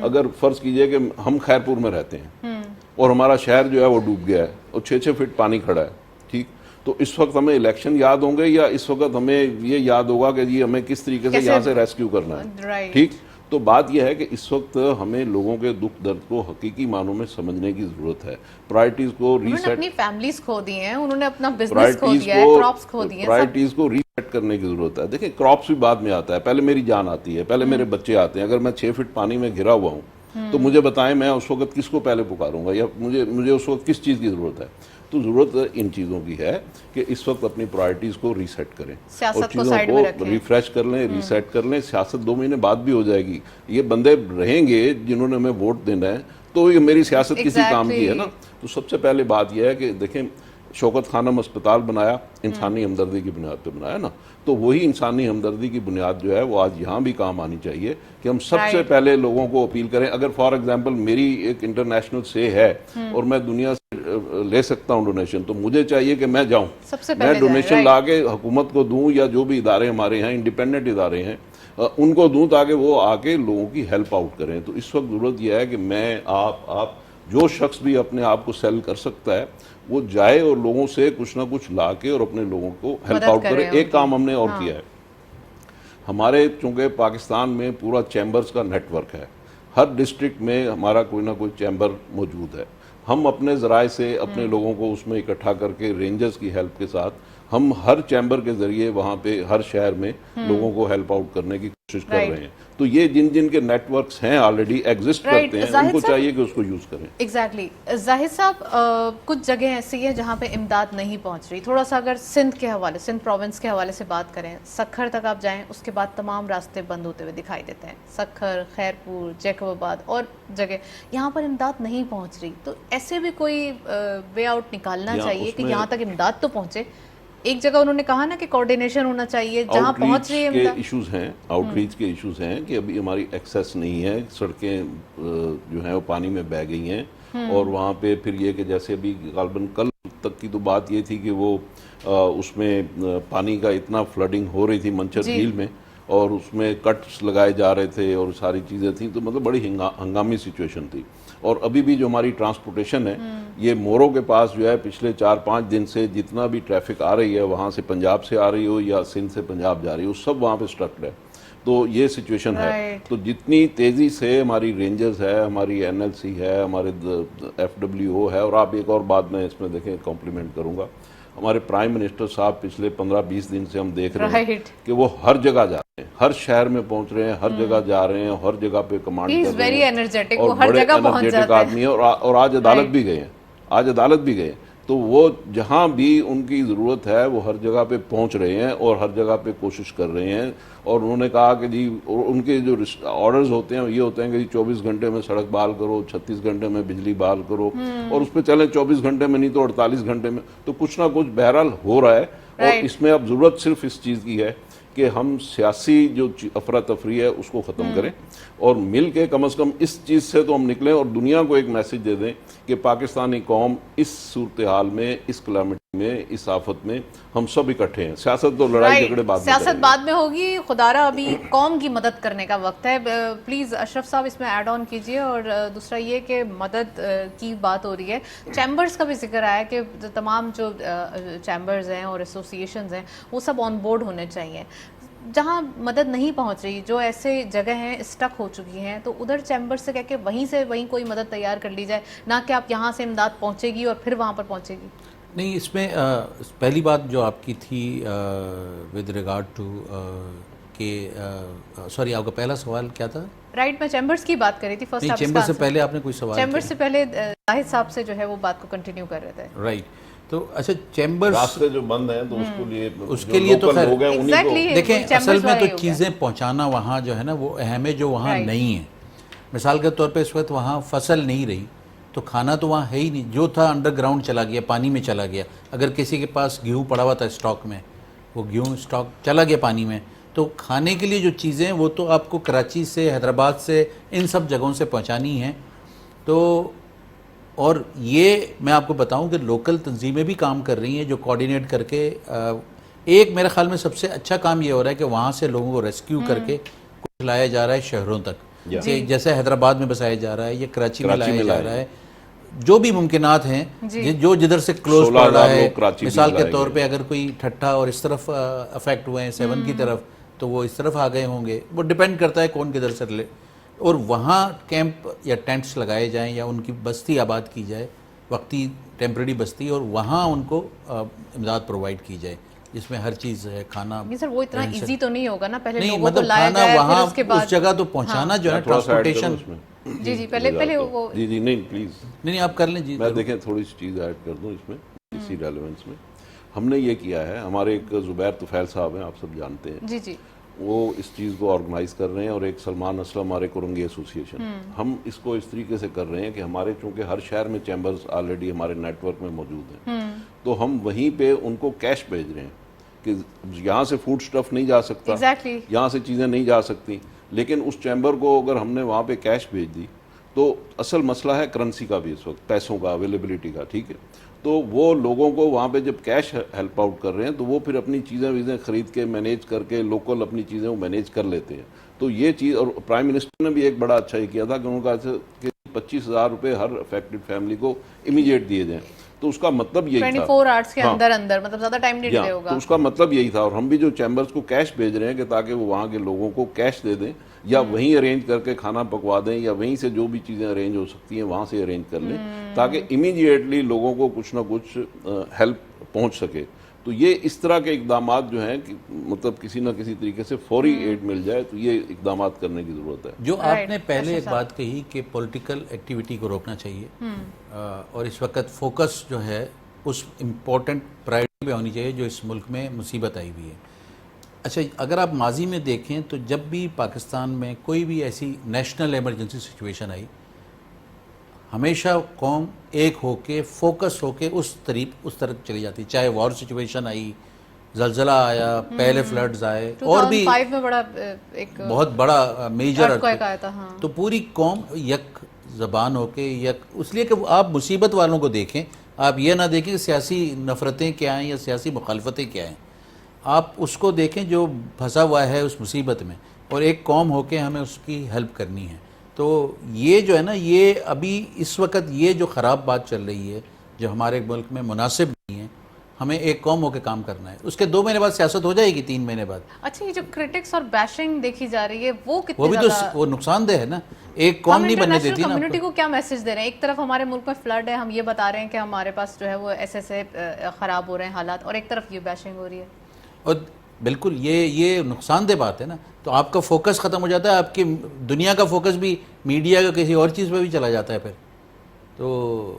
اگر فرض کیجئے کہ ہم خیرپور میں رہتے ہیں اور ہمارا شہر جو ہے وہ ڈوب گیا ہے اور 6 فٹ پانی کھڑا ہے ٹھیک, تو اس وقت ہمیں الیکشن یاد ہوں گے یا اس وقت ہمیں یہ یاد ہوگا کہ جی ہمیں کس طریقے سے یہاں سے ریسکیو کرنا ہے ٹھیک. تو بات یہ ہے کہ اس وقت ہمیں لوگوں کے دکھ درد کو حقیقی معنوں میں سمجھنے کی ضرورت ہے. پرائرٹیز کو ری سیٹ,
اپنی فیملیز کھو دی ہیں, انہوں نے اپنا بزنس کھو دیا ہے, کراپس کھو دی ہیں,
پرائرٹیز کو ری سیٹ کرنے کی ضرورت ہے. دیکھیں کراپس بھی بعد میں آتا ہے, پہلے میری جان آتی ہے, پہلے میرے بچے آتے ہیں. اگر میں 6 فٹ پانی میں گھرا ہوا ہوں تو مجھے بتائیں میں اس وقت کس کو پہلے پکاروں گا یا مجھے اس وقت کس چیز کی ضرورت ہے. تو ضرورت ان چیزوں کی ہے کہ اس وقت اپنی پرائرٹیز کو ری سیٹ کریں اور چیزوں کو ریفریش کر لیں, ری سیٹ کر لیں. سیاست 2 مہینے بعد بھی ہو جائے گی. یہ بندے رہیں گے جنہوں نے ہمیں ووٹ دینا ہے, تو یہ میری سیاست کسی کام کی ہے نا. تو سب سے پہلے بات یہ ہے کہ دیکھیں شوکت خانم اسپتال بنایا انسانی ہمدردی کی بنیاد پہ بنایا نا, تو وہی انسانی ہمدردی کی بنیاد جو ہے وہ آج یہاں بھی کام آنی چاہیے کہ ہم سب سے پہلے لوگوں کو اپیل کریں. اگر فار ایگزامپل میری ایک انٹرنیشنل سے ہے اور میں دنیا سے لے سکتا ہوں ڈونیشن, تو مجھے چاہیے کہ میں جاؤں, میں ڈونیشن لا کے حکومت کو دوں یا جو بھی ادارے ہمارے ہیں انڈیپینڈنٹ ادارے ہیں ان کو دوں تاکہ وہ آ کے لوگوں کی ہیلپ آؤٹ کریں. تو اس وقت ضرورت یہ ہے کہ میں آپ جو شخص بھی اپنے آپ کو سیل کر سکتا ہے وہ جائے اور لوگوں سے کچھ نہ کچھ لا کے اور اپنے لوگوں کو ہیلپ آؤٹ کرے. ایک کام ہم نے اور کیا ہے, ہمارے چونکہ پاکستان میں پورا چیمبرز کا نیٹ ورک ہے, ہر ڈسٹرکٹ میں ہمارا کوئی نہ کوئی چیمبر موجود ہے. ہم اپنے ذرائع سے اپنے لوگوں کو اس میں اکٹھا کر کے رینجرز کی ہیلپ کے ساتھ ہم ہر چیمبر کے ذریعے وہاں پہ ہر شہر میں لوگوں کو ہیلپ آؤٹ کرنے کی کوشش کر رہے ہیں. تو یہ جن کے نیٹ ورکس ہیں آلریڈی ایگزسٹ کرتے ہیں ان کو چاہیے کہ اس کو یوز کریں.
ایگزیکٹلی. زاہد صاحب کچھ جگہ ایسی ہے جہاں پہ امداد نہیں پہنچ رہی. تھوڑا سا اگر سندھ کے حوالے, سندھ پروونس کے حوالے سے بات کریں, سکھر تک آپ جائیں اس کے بعد تمام راستے بند ہوتے ہوئے دکھائی دیتے ہیں. سکھر, خیرپور, جیکب آباد اور جگہ یہاں پر امداد نہیں پہنچ رہی. تو ایسے بھی کوئی وے آؤٹ نکالنا چاہیے کہ یہاں تک امداد تو پہنچے. ایک جگہ انہوں نے کہا نا کہ کوارڈینیشن ہونا چاہیے جہاں پہنچ رہی ہے امداد.
ایشوز ہیں, آؤٹ ریچ کے ایشوز ہیں کہ ابھی ہماری ایکسیس نہیں ہے, سڑکیں جو ہیں وہ پانی میں بہہ گئی ہیں اور وہاں پہ پھر یہ کہ جیسے ابھی غالباً کل تک کی تو بات یہ تھی کہ وہ اس میں پانی کا اتنا فلڈنگ ہو رہی تھی منچر جھیل میں اور اس میں کٹس لگائے جا رہے تھے اور ساری چیزیں تھیں, تو مطلب بڑی ہنگامی سچویشن تھی. اور ابھی بھی جو ہماری ٹرانسپورٹیشن ہے یہ مورو کے پاس جو ہے پچھلے 4-5 دن سے جتنا بھی ٹریفک آ رہی ہے وہاں سے پنجاب سے آ رہی ہو یا سندھ سے پنجاب جا رہی ہو سب وہاں پہ اسٹرکڈ ہے. تو یہ سچویشن ہے. تو جتنی تیزی سے ہماری رینجرز ہے, ہماری این ایل سی ہے, ہمارے ایف ڈبلیو او ہے, اور آپ ایک اور بات میں اس میں دیکھیں کمپلیمنٹ کروں گا, ہمارے پرائم منسٹر صاحب پچھلے 15-20 دن سے ہم دیکھ رہے ہیں کہ وہ ہر جگہ جا رہے ہیں, ہر شہر میں پہنچ رہے ہیں, ہر جگہ جا رہے ہیں, ہر جگہ پہ کمانڈ کر رہے ہیں اور بڑے انرجیٹک آدمی ہیں. اور آج عدالت بھی گئے ہیں, آج عدالت بھی گئے. تو وہ جہاں بھی ان کی ضرورت ہے وہ ہر جگہ پہ پہنچ رہے ہیں اور ہر جگہ پہ کوشش کر رہے ہیں. اور انہوں نے کہا کہ جی ان کے جو آرڈرز ہوتے ہیں یہ ہوتے ہیں کہ جی 24 گھنٹے میں سڑک بحال کرو, 36 گھنٹے میں بجلی بحال کرو, اور اس پہ چلیں 24 گھنٹے میں نہیں تو 48 گھنٹے میں. تو کچھ نہ کچھ بہرحال ہو رہا ہے, اور اس میں اب ضرورت صرف اس چیز کی ہے کہ ہم سیاسی جو افراتفری ہے اس کو ختم کریں, اور مل کے کم از کم اس چیز سے تو ہم نکلیں اور دنیا کو ایک میسج دے دیں کہ پاکستانی قوم اس صورتحال میں, اس کلیمٹی میں, اس آفت میں ہم سب اکٹھے ہیں. سیاست تو لڑائی جھگڑے بعد میں
سیاست بعد میں ہوگی, خدارا ابھی قوم کی مدد کرنے کا وقت ہے. پلیز اشرف صاحب اس میں ایڈ آن کیجئے. اور دوسرا یہ کہ مدد کی بات ہو رہی ہے, چیمبرز کا بھی ذکر آیا کہ تمام جو چیمبرز ہیں اور ایسوسیشنز ہیں وہ سب آن بورڈ ہونے چاہیے. جہاں مدد نہیں پہنچ رہی, جو ایسے جگہ ہیں اسٹک ہو چکی ہیں, تو ادھر چیمبر سے کہہ کے وہیں کوئی مدد تیار کر لی جائے, نہ کہ آپ یہاں سے امداد پہنچے گی اور پھر وہاں پر پہنچے گی.
نہیں, اس میں پہلی بات جو آپ کی تھی ود ریگارڈ ٹو کہ سوری آپ کا پہلا سوال کیا تھا؟
رائٹ, میں چیمبرز کی بات کر رہی تھی. فرسٹ
چیمبر سے پہلے آپ نے کوئی سوال
چیمبر سے پہلے زاہد صاحب سے جو ہے وہ بات کو کنٹینیو کر رہے تھے.
رائٹ, تو اچھا چیمبر
راستے جو بند ہیں تو اس
کے لیے تو خیر
دیکھیں
اصل میں تو چیزیں پہنچانا وہاں جو ہے نا وہ اہم ہے, جو وہاں نہیں ہے. مثال کے طور پہ اس وقت وہاں فصل نہیں رہی تو کھانا تو وہاں ہے ہی نہیں, جو تھا انڈر گراؤنڈ چلا گیا, پانی میں چلا گیا. اگر کسی کے پاس گیہوں پڑا ہوا تھا اسٹاک میں, وہ گیہوں اسٹاک چلا گیا پانی میں, تو کھانے کے لیے جو چیزیں وہ تو آپ کو کراچی سے, حیدرآباد سے, ان سب جگہوں سے پہنچانی ہیں. تو اور یہ میں آپ کو بتاؤں کہ لوکل تنظیمیں بھی کام کر رہی ہیں جو کوارڈینیٹ کر کے, ایک میرے خیال میں سب سے اچھا کام یہ ہو رہا ہے کہ وہاں سے لوگوں کو ریسکیو کر کے کچھ لایا جا رہا ہے شہروں تک, جیسے حیدرآباد میں بسایا جا رہا ہے یا کراچی میں لایا جا رہا ہے. جو بھی ممکنات ہیں جو جدھر سے کلوز پڑ رہا ہے, مثال کے طور پہ اگر کوئی ٹھٹھا اور اس طرف افیکٹ ہوئے ہیں 7 کی طرف, تو وہ اس طرف آ گئے ہوں گے. وہ ڈیپینڈ کرتا ہے کون کدھر سے لے, اور وہاں کیمپ یا ٹینٹس لگائے جائیں یا ان کی بستی آباد کی جائے, وقتی ٹیمپریری بستی, اور وہاں ان کو امداد پرووائڈ کی جائے جس میں ہر چیز ہے. کھانا
سر وہ اتنا ایزی تو نہیں ہوگا نا, پہلے
نہیں,
لوگوں کو
مطلب
لایا
کھانا
جائے
وہاں
پھر اس کے بعد
اس جگہ تو پہنچانا جو ہے ٹرانسپورٹیشن.
جی پہلے وہ
جی نہیں پلیز
نہیں آپ کر لیں. جی
میں دیکھیں تھوڑی سی چیز ایڈ کر دوں اس میں, اسی ریلیونس میں. ہم نے یہ کیا ہے, ہمارے ایک زبیر طفیل صاحب ہیں, آپ سب جانتے ہیں,
جی
وہ اس چیز کو آرگنائز کر رہے ہیں, اور ایک سلمان اسلم ہمارے کرنگی ایسوسیشن. ہم اس کو اس طریقے سے کر رہے ہیں کہ ہمارے چونکہ ہر شہر میں چیمبرز آلریڈی ہمارے نیٹ ورک میں موجود ہیں, تو ہم وہیں پہ ان کو کیش بھیج رہے ہیں کہ یہاں سے فوڈ سٹف نہیں جا سکتا, یہاں سے چیزیں نہیں جا سکتی, لیکن اس چیمبر کو اگر ہم نے وہاں پہ کیش بھیج دی تو اصل مسئلہ ہے کرنسی کا بھی اس وقت, پیسوں کا, اویلیبلٹی کا, ٹھیک ہے. تو وہ لوگوں کو وہاں پہ جب کیش ہیلپ آؤٹ کر رہے ہیں تو وہ پھر اپنی چیزیں ویزیں خرید کے مینیج کر کے لوکل اپنی چیزیں وہ مینیج کر لیتے ہیں. تو یہ چیز, اور پرائم منسٹر نے بھی ایک بڑا اچھا یہ کیا تھا کہ انہوں نے کہا کہ 25,000 روپے ہر افیکٹڈ فیملی کو امیڈیٹ دیے جائیں. تو اس کا مطلب یہی تھا
24 آورز کے اندر مطلب زیادہ ٹائم نہیں ڈیلے ہوگا.
تو اس کا مطلب یہی تھا, اور ہم بھی جو چیمبرز کو کیش بھیج رہے ہیں کہ تاکہ وہ وہاں کے لوگوں کو کیش دے دیں, یا وہیں ارینج کر کے کھانا پکوا دیں, یا وہیں سے جو بھی چیزیں ارینج ہو سکتی ہیں وہاں سے ارینج کر لیں, تاکہ امیڈیٹلی لوگوں کو کچھ نہ کچھ ہیلپ پہنچ سکے. تو یہ اس طرح کے اقدامات جو ہیں کہ مطلب کسی نہ کسی طریقے سے فوری ایڈ مل جائے, تو یہ اقدامات کرنے کی ضرورت ہے.
جو آپ نے پہلے ایک بات کہی کہ پولیٹیکل ایکٹیویٹی کو روکنا چاہیے, اور اس وقت فوکس جو ہے اس امپورٹنٹ پرائرٹی پہ ہونی چاہیے جو اس ملک میں مصیبت آئی ہوئی ہے. اچھا, اگر آپ ماضی میں دیکھیں تو جب بھی پاکستان میں کوئی بھی ایسی نیشنل ایمرجنسی سچویشن آئی, ہمیشہ قوم ایک ہو کے فوکس ہو کے اس طرف چلی جاتی, چاہے وار سچویشن آئی, زلزلہ آیا, پہلے فلڈز آئے, اور بھی
2005 میں بڑا ایک
بہت بڑا میجر
ارتھکویک آیا تھا,
تو پوری قوم یک زبان ہو کے اس لیے کہ آپ مصیبت والوں کو دیکھیں, آپ یہ نہ دیکھیں کہ سیاسی نفرتیں کیا ہیں یا سیاسی مخالفتیں کیا ہیں, آپ اس کو دیکھیں جو پھنسا ہوا ہے اس مصیبت میں, اور ایک قوم ہو کے ہمیں اس کی ہیلپ کرنی ہے. تو یہ جو ہے نا, یہ ابھی اس وقت یہ جو خراب بات چل رہی ہے جو ہمارے ملک میں مناسب نہیں ہے, ہمیں ایک قوم ہو کے کام کرنا ہے. اس کے 2 مہینے بعد سیاست ہو جائے گی, 3 مہینے بعد.
اچھا, یہ جو کرٹکس اور بیشنگ دیکھی جا رہی ہے وہ کتنی
وہ بھی تو وہ نقصان دہ ہے نا, ایک قوم نہیں بننے دیتی نا.
کمیونٹی کو کیا میسج دے رہے ہیں؟ ایک طرف ہمارے ملک میں فلڈ ہے, ہم یہ بتا رہے ہیں کہ ہمارے پاس جو ہے وہ ایسے خراب ہو رہے ہیں حالات, اور ایک طرف یہ بیشنگ ہو رہی ہے.
اور بالکل یہ نقصان دہ بات ہے نا. تو آپ کا فوکس ختم ہو جاتا ہے, آپ کی دنیا کا فوکس بھی میڈیا کا کسی اور چیز پہ بھی چلا جاتا ہے پھر. تو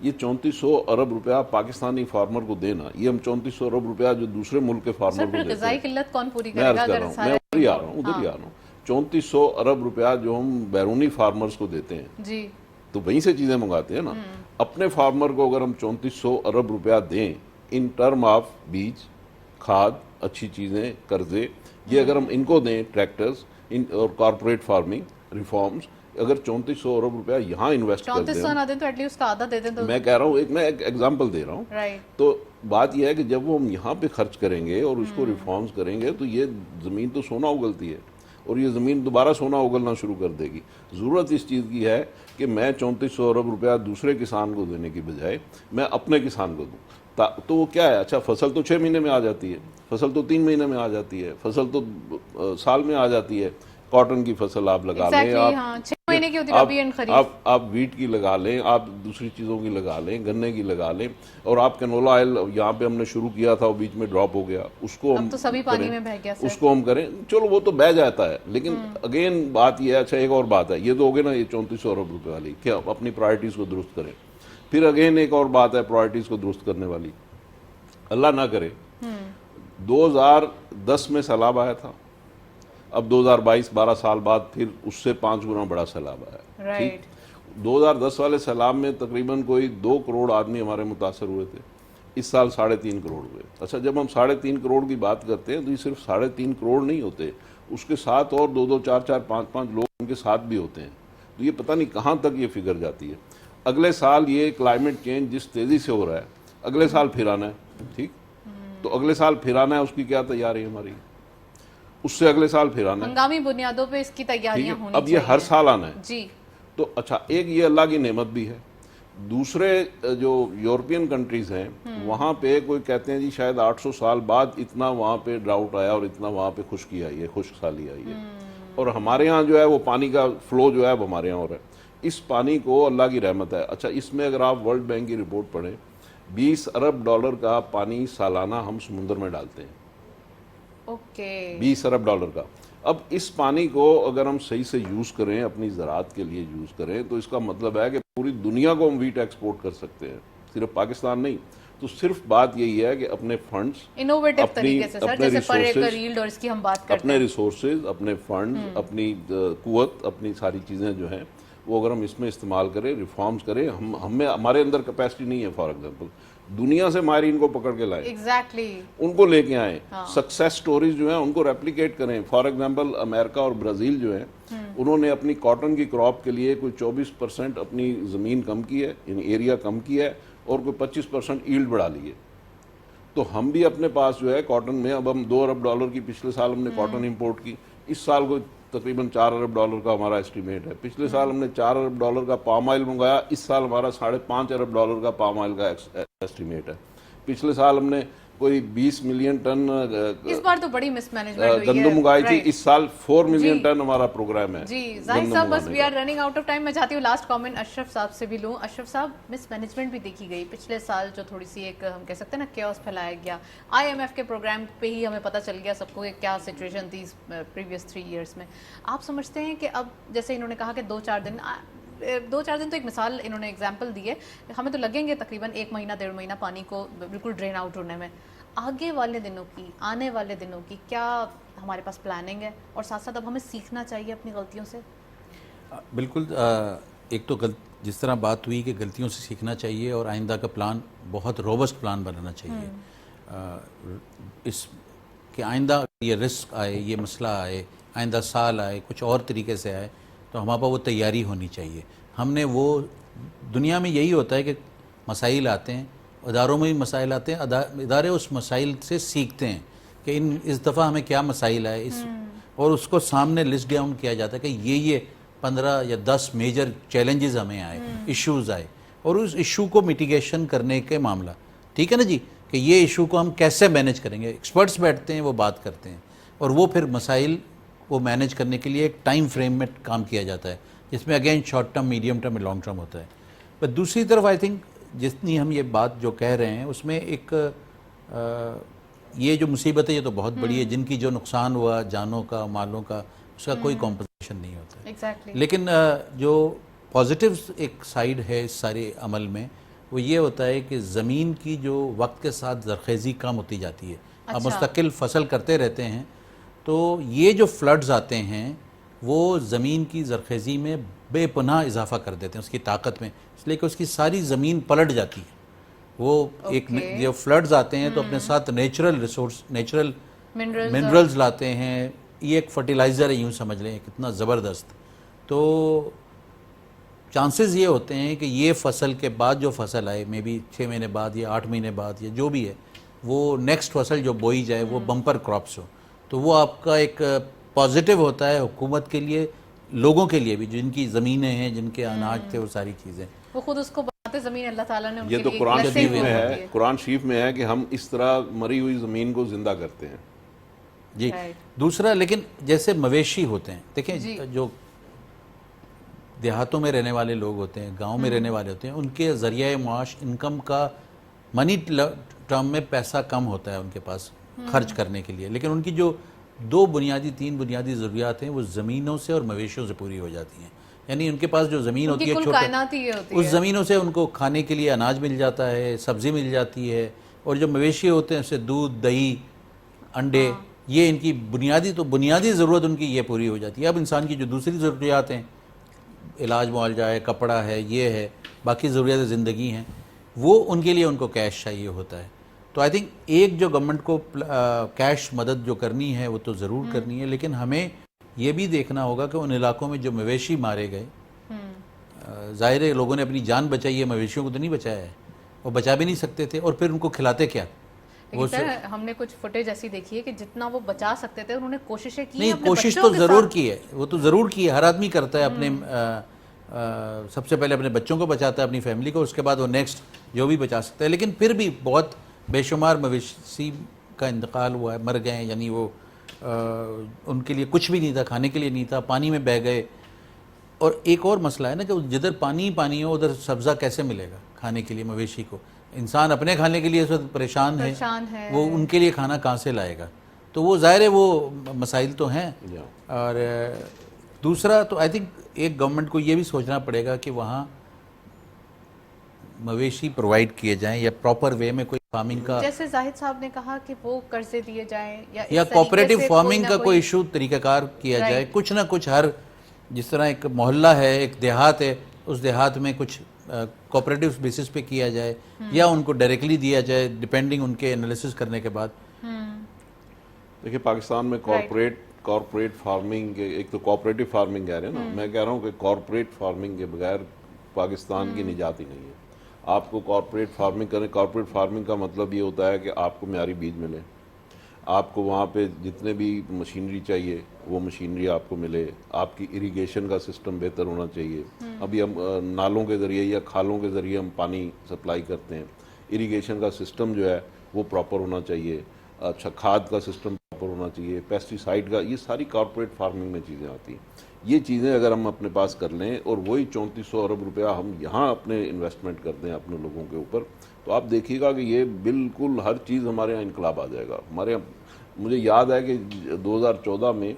یہ 3400 ارب روپیہ پاکستانی فارمر کو دینا، یہ ہم 3400 ارب روپیہ جو دوسرے ملک کے فارمر کو دیتے ہیں،
غذائی قلت کون پوری
میں
کرے
عرض
گا
کر
اگر
رہا ہوں،
سارا
میں ادھر ہی آ رہا ہوں 3400 ارب روپیہ جو ہم بیرونی فارمرز کو دیتے ہیں
جی
تو وہیں سے چیزیں منگاتے ہیں نا. اپنے فارمر کو اگر ہم 3400 ارب روپیہ دیں ان ٹرم آف بیج، کھاد، اچھی چیزیں، قرضے، یہ اگر ہم ان کو دیں، ٹریکٹرز اور کارپوریٹ فارمنگ ریفارمز، اگر 3400 ارب روپیہ یہاں انویسٹ کر
3400 نہ دیں تو ایٹ لیسٹ اس کا آدھا دے دیں تو
میں کہہ رہا ہوں، میں ایک ایگزامپل دے رہا ہوں.
رائٹ.
تو بات یہ ہے کہ جب وہ ہم یہاں پہ خرچ کریں گے اور اس کو ریفارمز کریں گے تو یہ زمین تو سونا اگلتی ہے اور یہ زمین دوبارہ سونا اگلنا شروع کر دے گی. ضرورت اس چیز کی ہے کہ میں 3400 ارب روپیہ دوسرے کسان کو دینے کی بجائے میں اپنے کسان کو دوں. تو وہ کیا ہے، اچھا فصل تو 6 مہینے میں آ جاتی ہے، فصل تو 3 مہینے میں آ جاتی ہے، فصل تو سال میں آ جاتی ہے. کاٹن کی فصل آپ لگا لیں،
ہاں 6 مہینے کی ہوتی ہے ربی اینڈ خریف.
آپ ویٹ کی لگا لیں، آپ دوسری چیزوں کی لگا لیں، گنے کی لگا لیں، اور آپ کینولا آئل یہاں پہ ہم نے شروع کیا تھا وہ بیچ میں ڈراپ ہو گیا، اس کو ہم
اب تو سبھی پانی میں بہہ گیا
اس کو ہم کریں. چلو وہ تو بہہ جاتا ہے، لیکن اگین بات یہ ہے، اچھا ایک اور بات ہے، یہ تو ہو گئی نا یہ 3400 ارب روپے والی، کہ اپنی پرائرٹیز کو درست کریں. پھر اگین ایک اور بات ہے پرائرٹیز کو درست کرنے والی، اللہ نہ کرے 2010 میں سیلاب آیا تھا، اب 2022 12 سال بعد پھر اس سے 5 گنا بڑا سیلاب آیا. ٹھیک، 2010 والے سیلاب میں تقریباً کوئی 2 کروڑ آدمی ہمارے متاثر ہوئے تھے، اس سال 3.5 کروڑ ہوئے. اچھا جب ہم 3.5 کروڑ کی بات کرتے ہیں تو یہ صرف 3.5 کروڑ نہیں ہوتے، اس کے ساتھ اور 2 4 4 5 5 لوگ ان کے ساتھ بھی ہوتے ہیں. تو یہ پتہ نہیں کہاں تک یہ فگر جاتی ہے. اگلے سال یہ کلائمیٹ چینج جس تیزی سے ہو رہا ہے، اگلے سال پھر آنا ہے. ٹھیک، تو اگلے سال پھر آنا ہے، اس کی کیا تیاری ہے ہماری؟ اس سے اگلے سال پھر آنا ہے،
ہنگامی بنیادوں پہ اس کی تیاریاں ہونی
اب یہ ہر سال آنا ہے.
جی.
تو اچھا ایک یہ اللہ کی نعمت بھی ہے. دوسرے جو یورپین کنٹریز ہیں وہاں پہ کوئی کہتے ہیں جی شاید 800 سال بعد اتنا وہاں پہ ڈراؤٹ آیا اور اتنا وہاں پہ خشکی آئی ہے، خشک سالی آئی ہے، اور ہمارے ہاں جو ہے وہ پانی کا فلو جو ہے وہ ہمارے ہاں ہو رہا ہے. اس پانی کو اللہ کی رحمت ہے. اچھا اس میں اگر آپ ورلڈ بینک کی رپورٹ پڑھیں، 20 ارب ڈالر کا پانی سالانہ ہم سمندر میں ڈالتے ہیں.
اوکے.
20 ارب ڈالر کا. اب اس پانی کو اگر ہم صحیح سے یوز کریں، اپنی زراعت کے لیے یوز کریں، تو اس کا مطلب ہے کہ پوری دنیا کو ہم ویٹ ایکسپورٹ کر سکتے ہیں، صرف پاکستان نہیں. تو صرف بات یہی ہے کہ اپنے فنڈز،
انوویٹو طریقے سے سر، جیسے پر ایکر ییلڈ اور اس کی ہم بات کرتے
اپنے
ہیں،
ریسورسز، اپنے فنڈز، اپنی قوت، اپنی ساری چیزیں جو ہیں وہ اگر ہم اس میں استعمال کریں، ریفارمز کریں. ہمارے اندر کیپیسٹی نہیں ہے، فار ایگزامپل دنیا سے ماہرین کو پکڑ کے لائیں،
ایگزیکٹلی
ان کو لے کے آئیں، سکسیس سٹوریز جو ہیں ان کو ریپلیکیٹ کریں. فار ایگزامپل امریکہ اور برازیل جو ہیں انہوں نے اپنی کاٹن کی کراپ کے لیے کوئی 24% اپنی زمین کم کی ہے، یعنی ایریا کم کیا ہے، اور کوئی 25% ایلڈ بڑھا لی ہے. تو ہم بھی اپنے پاس جو ہے کاٹن میں، اب ہم 2 ارب ڈالر کی پچھلے سال ہم نے کاٹن امپورٹ کی، اس سال کو تقریباً 4 ارب ڈالر کا ہمارا اسٹیمیٹ ہے. پچھلے سال ہم نے 4 ارب ڈالر کا پام آئل منگایا، اس سال ہمارا 5.5 ارب ڈالر کا پام آئل کا اسٹیمیٹ ہے. پچھلے سال ہم نے کوئی 20 ملین ٹن
اس بار تو بڑی مس مینجمنٹ ہوئی ہے،
گندم منگائی تھی، اس سال 4 ملین ٹن ہمارا پروگرام ہے.
جی زاہد صاحب بس we are running out of time. میں چاہتی ہوں لاسٹ کامنٹ اشرف صاحب سے بھی لوں. اشرف صاحب مس مینجمنٹ بھی دیکھی گئی پچھلے سال، جو تھوڑی سی ایک ہم کہہ سکتے ہیں نا کیوس پھیلایا گیا. IMF کے پروگرام پہ ہی ہمیں پتہ چل گیا سب کو کہ کیا سچویشن تھی پریویس 3 ایئرس میں. آپ سمجھتے ہیں کہ اب جیسے انہوں نے کہا کہ 2-4 دن تو ایک مثال انہوں نے ایگزامپل دی ہے، ہمیں تو لگیں گے تقریباً 1 مہینہ 1.5 مہینہ پانی کو بالکل ڈرین آؤٹ ہونے میں. آگے والے دنوں کی، آنے والے دنوں کی کیا ہمارے پاس پلاننگ ہے، اور ساتھ ساتھ اب ہمیں سیکھنا چاہیے اپنی غلطیوں سے؟
بالکل. ایک تو جس طرح بات ہوئی کہ غلطیوں سے سیکھنا چاہیے اور آئندہ کا پلان بہت روبسٹ پلان بنانا چاہیے. اس کہ آئندہ یہ رسک آئے، یہ مسئلہ آئے، آئندہ سال آئے، کچھ اور طریقے سے آئے، تو ہمارے پاس وہ تیاری ہونی چاہیے. ہم نے وہ دنیا میں یہی ہوتا ہے کہ مسائل آتے ہیں، اداروں میں بھی مسائل آتے ہیں، ادارے اس مسائل سے سیکھتے ہیں کہ اس دفعہ ہمیں کیا مسائل آئے، اور اس کو سامنے لسٹ ڈاؤن کیا جاتا ہے کہ یہ 15 یا 10 میجر چیلنجز ہمیں آئے، ایشوز آئے، اور اس ایشو کو میٹیگیشن کرنے کے معاملہ، ٹھیک ہے نا جی، کہ یہ ایشو کو ہم کیسے مینیج کریں گے. ایکسپرٹس بیٹھتے ہیں، وہ بات کرتے ہیں، اور وہ پھر مسائل کو مینیج کرنے کے لیے ایک ٹائم فریم میں کام کیا جاتا ہے، جس میں again short term, medium term اور لانگ ٹرم ہوتا ہے. بٹ دوسری طرف آئی تھنک جتنی ہم یہ بات جو کہہ رہے ہیں اس میں ایک یہ جو مصیبت ہے یہ تو بہت بڑی ہے، جن کی جو نقصان ہوا جانوں کا، مالوں کا، اس کا کوئی کمپنسیشن نہیں ہوتا ہے.
ایگزیکٹلی.
لیکن جو پازیٹیوز ایک سائیڈ ہے اس سارے عمل میں، وہ یہ ہوتا ہے کہ زمین کی جو وقت کے ساتھ زرخیزی کم ہوتی جاتی ہے. اب مستقل فصل کرتے رہتے ہیں تو یہ جو فلڈز آتے ہیں وہ زمین کی زرخیزی میں بے پناہ اضافہ کر دیتے ہیں اس کی طاقت میں, اس لیے کہ اس کی ساری زمین پلٹ جاتی ہے. وہ ایک جو فلڈز آتے ہیں تو اپنے ساتھ نیچرل ریسورس, نیچرل منرلز لاتے ہیں. یہ ایک فرٹیلائزر ہے یوں سمجھ لیں, کتنا زبردست. تو چانسز یہ ہوتے ہیں کہ یہ فصل کے بعد جو فصل آئے, مے بی 6 مہینے بعد یا 8 مہینے بعد یا جو بھی ہے, وہ نیکسٹ فصل جو بوئی جائے وہ بمپر کراپس ہو. تو وہ آپ کا ایک پازیٹیو ہوتا ہے حکومت کے لیے, لوگوں کے لیے بھی جن کی زمینیں ہیں, جن کے اناج تھے, وہ ساری چیزیں.
وہ خود اس کو بناتے زمین اللہ تعالیٰ نے ان
یہ
کے
تو
لیے
قرآن
blessing
شریف میں
ہوتی
ہے, قرآن شریف میں ہے کہ ہم اس طرح مری ہوئی زمین کو زندہ کرتے ہیں.
جی. دوسرا لیکن جیسے مویشی ہوتے ہیں, دیکھیں جو دیہاتوں میں رہنے والے لوگ ہوتے ہیں, گاؤں میں رہنے والے ہوتے ہیں, ان کے ذریعہ معاش انکم کا منی ٹرم میں پیسہ کم ہوتا ہے ان کے پاس خرچ کرنے کے لیے, لیکن ان کی جو 3 بنیادی ضروریات ہیں وہ زمینوں سے اور مویشیوں سے پوری ہو جاتی ہیں. یعنی ان کے پاس جو زمین ہوتی ہے چھوٹی, اس زمینوں سے ان کو کھانے کے لیے اناج مل جاتا ہے, سبزی مل جاتی ہے, اور جو مویشی ہوتے ہیں اس سے دودھ, دہی, انڈے, یہ ان کی بنیادی ضرورت ان کی یہ پوری ہو جاتی ہے. اب انسان کی جو دوسری ضروریات ہیں, علاج معالجہ ہے, کپڑا ہے, یہ ہے, باقی ضروریات زندگی ہیں, وہ ان کے لیے ان کو کیش چاہیے ہوتا ہے. تو آئی تھنک ایک جو گورنمنٹ کو کیش مدد جو کرنی ہے وہ تو ضرور کرنی ہے, لیکن ہمیں یہ بھی دیکھنا ہوگا کہ ان علاقوں میں جو مویشی مارے گئے, ظاہر ہے لوگوں نے اپنی جان بچائی ہے, مویشیوں کو تو نہیں بچایا ہے, وہ بچا بھی نہیں سکتے تھے, اور پھر ان کو کھلاتے کیا.
ہم نے کچھ فوٹیج ایسی دیکھی ہے کہ جتنا وہ بچا سکتے تھے انہوں نے کوششیں کی.
نہیں, کوشش تو ضرور کی ہے, وہ تو ضرور کی ہے, ہر آدمی کرتا ہے اپنے سب سے پہلے اپنے بچوں کو بچاتا ہے, اپنی فیملی کو, اس کے بعد وہ نیکسٹ جو بھی بچا سکتا ہے. لیکن پھر بھی بہت بے شمار مویشی کا انتقال ہوا ہے, مر گئے ہیں. یعنی وہ ان کے لیے کچھ بھی نہیں تھا, کھانے کے لیے نہیں تھا, پانی میں بہہ گئے. اور ایک اور مسئلہ ہے نا کہ جدھر پانی ہو ادھر سبزہ کیسے ملے گا کھانے کے لیے مویشی کو. انسان اپنے کھانے کے لیے اس وقت پریشان ہے, وہ ان کے لیے کھانا کہاں سے لائے گا. تو وہ ظاہر ہے وہ مسائل تو ہیں. اور دوسرا تو آئی تھنک ایک گورنمنٹ کو یہ بھی سوچنا پڑے گا کہ وہاں مویشی پرووائڈ کیے جائیں, یا پراپر وے میں کوئی فارمنگ کا,
جیسے زاہد صاحب نے کہا کہ وہ قرضے دیے جائیں,
یا کوآپریٹو فارمنگ کا کوئی ایشو طریقہ کار کیا جائے. کچھ نہ کچھ, ہر جس طرح ایک محلہ ہے, ایک دیہات ہے, اس دیہات میں کچھ کوآپریٹو بیسس پہ کیا جائے, یا ان کو ڈائریکٹلی دیا جائے ڈیپینڈنگ ان کے انالیسس کرنے کے بعد.
دیکھیے پاکستان میں کارپوریٹ فارمنگ, ایک تو کوآپریٹو فارمنگ کہہ رہے ہیں نا, میں کہہ رہا ہوں کہ کارپوریٹ فارمنگ کے بغیر پاکستان کی نجات ہی نہیں ہے. آپ کو کارپوریٹ فارمنگ کریں, کارپوریٹ فارمنگ کا مطلب یہ ہوتا ہے کہ آپ کو معیاری بیج ملے, آپ کو وہاں پہ جتنے بھی مشینری چاہیے وہ مشینری آپ کو ملے, آپ کی اریگیشن کا سسٹم بہتر ہونا چاہیے. ابھی ہم نالوں کے ذریعے یا کھالوں کے ذریعے ہم پانی سپلائی کرتے ہیں, اریگیشن کا سسٹم جو ہے وہ پراپر ہونا چاہیے, اچھا کھاد کا سسٹم پراپر ہونا چاہیے, پیسٹیسائڈ کا, یہ ساری کارپوریٹ فارمنگ میں چیزیں آتی ہیں. یہ چیزیں اگر ہم اپنے پاس کر لیں اور وہی 3400 ارب روپیہ ہم یہاں اپنے انویسٹمنٹ کر دیں اپنے لوگوں کے اوپر, تو آپ دیکھیے گا کہ یہ بالکل ہر چیز ہمارے یہاں انقلاب آ جائے گا. ہمارے یہاں مجھے یاد ہے کہ 2014 میں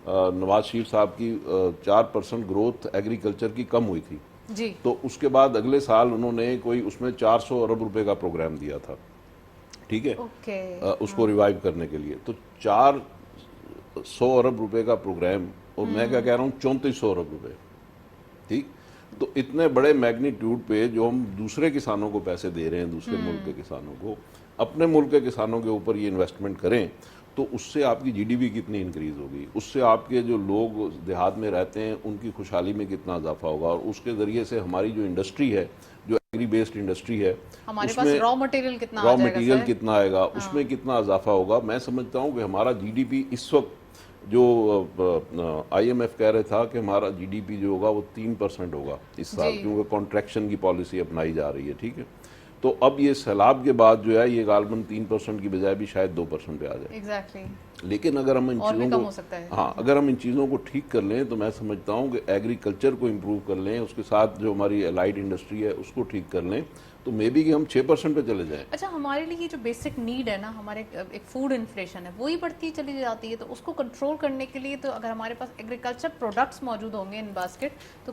نواز شریف صاحب کی 4% گروتھ ایگریکلچر کی کم ہوئی تھی
جی,
تو اس کے بعد اگلے سال انہوں نے کوئی اس میں 400 ارب روپے کا پروگرام دیا تھا, ٹھیک ہے, اس کو ریوائیو کرنے کے لیے. تو 400 ارب روپے کا پروگرام, اور میں کیا کہہ رہا ہوں 3400 ارب روپے, ٹھیک. تو اتنے بڑے میگنیٹیوڈ پہ جو ہم دوسرے کسانوں کو پیسے دے رہے ہیں, دوسرے ملک کے کسانوں کو, اپنے ملک کے کسانوں کے اوپر یہ انویسٹمنٹ کریں, تو اس سے آپ کی GDP کتنی انکریز ہوگی, اس سے آپ کے جو لوگ دیہات میں رہتے ہیں ان کی خوشحالی میں کتنا اضافہ ہوگا, اور اس کے ذریعے سے ہماری جو انڈسٹری ہے, جو ایگری بیسڈ انڈسٹری ہے,
ہمارے پاس را مٹیریل
کتنا آئے گا, اس میں کتنا اضافہ ہوگا. میں سمجھتا ہوں کہ ہمارا GDP اس وقت جو IMF کہہ رہا تھا کہ ہمارا GDP جو ہوگا وہ 3% ہوگا اس سال, کیونکہ کانٹریکشن کی پالیسی اپنائی جا رہی ہے, ٹھیک ہے. تو اب یہ سیلاب کے بعد جو ہے یہ غالباً 3% کی بجائے بھی شاید 2% پہ آ جائے. لیکن اگر ہم ان چیزوں کو اگر ہم ان چیزوں کو ٹھیک کر لیں تو میں سمجھتا ہوں کہ ایگریکلچر کو امپروو کر لیں, اس کے ساتھ جو ہماری الائڈ انڈسٹری ہے اس کو ٹھیک کر لیں, تو مے بی کہ ہم 6% پہ چلے جائیں.
اچھا, ہمارے لیے جو بیسک نیڈ ہے نا, ہمارے ایک فوڈ انفلیشن ہے, وہی بڑھتی چلی جاتی ہے. تو اس کو کنٹرول کرنے کے لیے تو اگر ہمارے پاس ایگریکلچر پروڈکٹس موجود ہوں گے ان باسکٹ, تو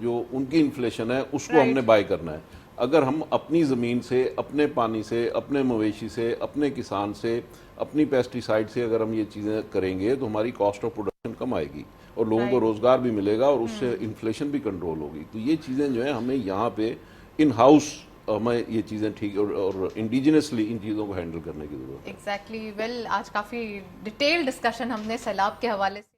جو ان کی انفلیشن ہے اس کو ہم نے بائی کرنا ہے. اگر ہم اپنی زمین سے، اپنے پانی سے، اپنے مویشی سے، اپنے کسان سے، اپنی پیسٹی سائڈ سے اگر ہم یہ چیزیں کریں گے تو ہماری کاسٹ آف پروڈکشن کم آئے گی اور لوگوں کو روزگار بھی ملے گا اور اس سے انفلیشن بھی کنٹرول ہوگی. تو یہ چیزیں جو ہیں ہمیں یہاں پہ ان ہاؤس ہمیں یہ چیزیں ٹھیک اور انڈیجنسلی ان چیزوں کو ہینڈل کرنے کی ضرورت ہے.
ایگزیکٹلی. ویل آج کافی ڈیٹیل ڈسکشن ہم نے سیلاب کے حوالے سے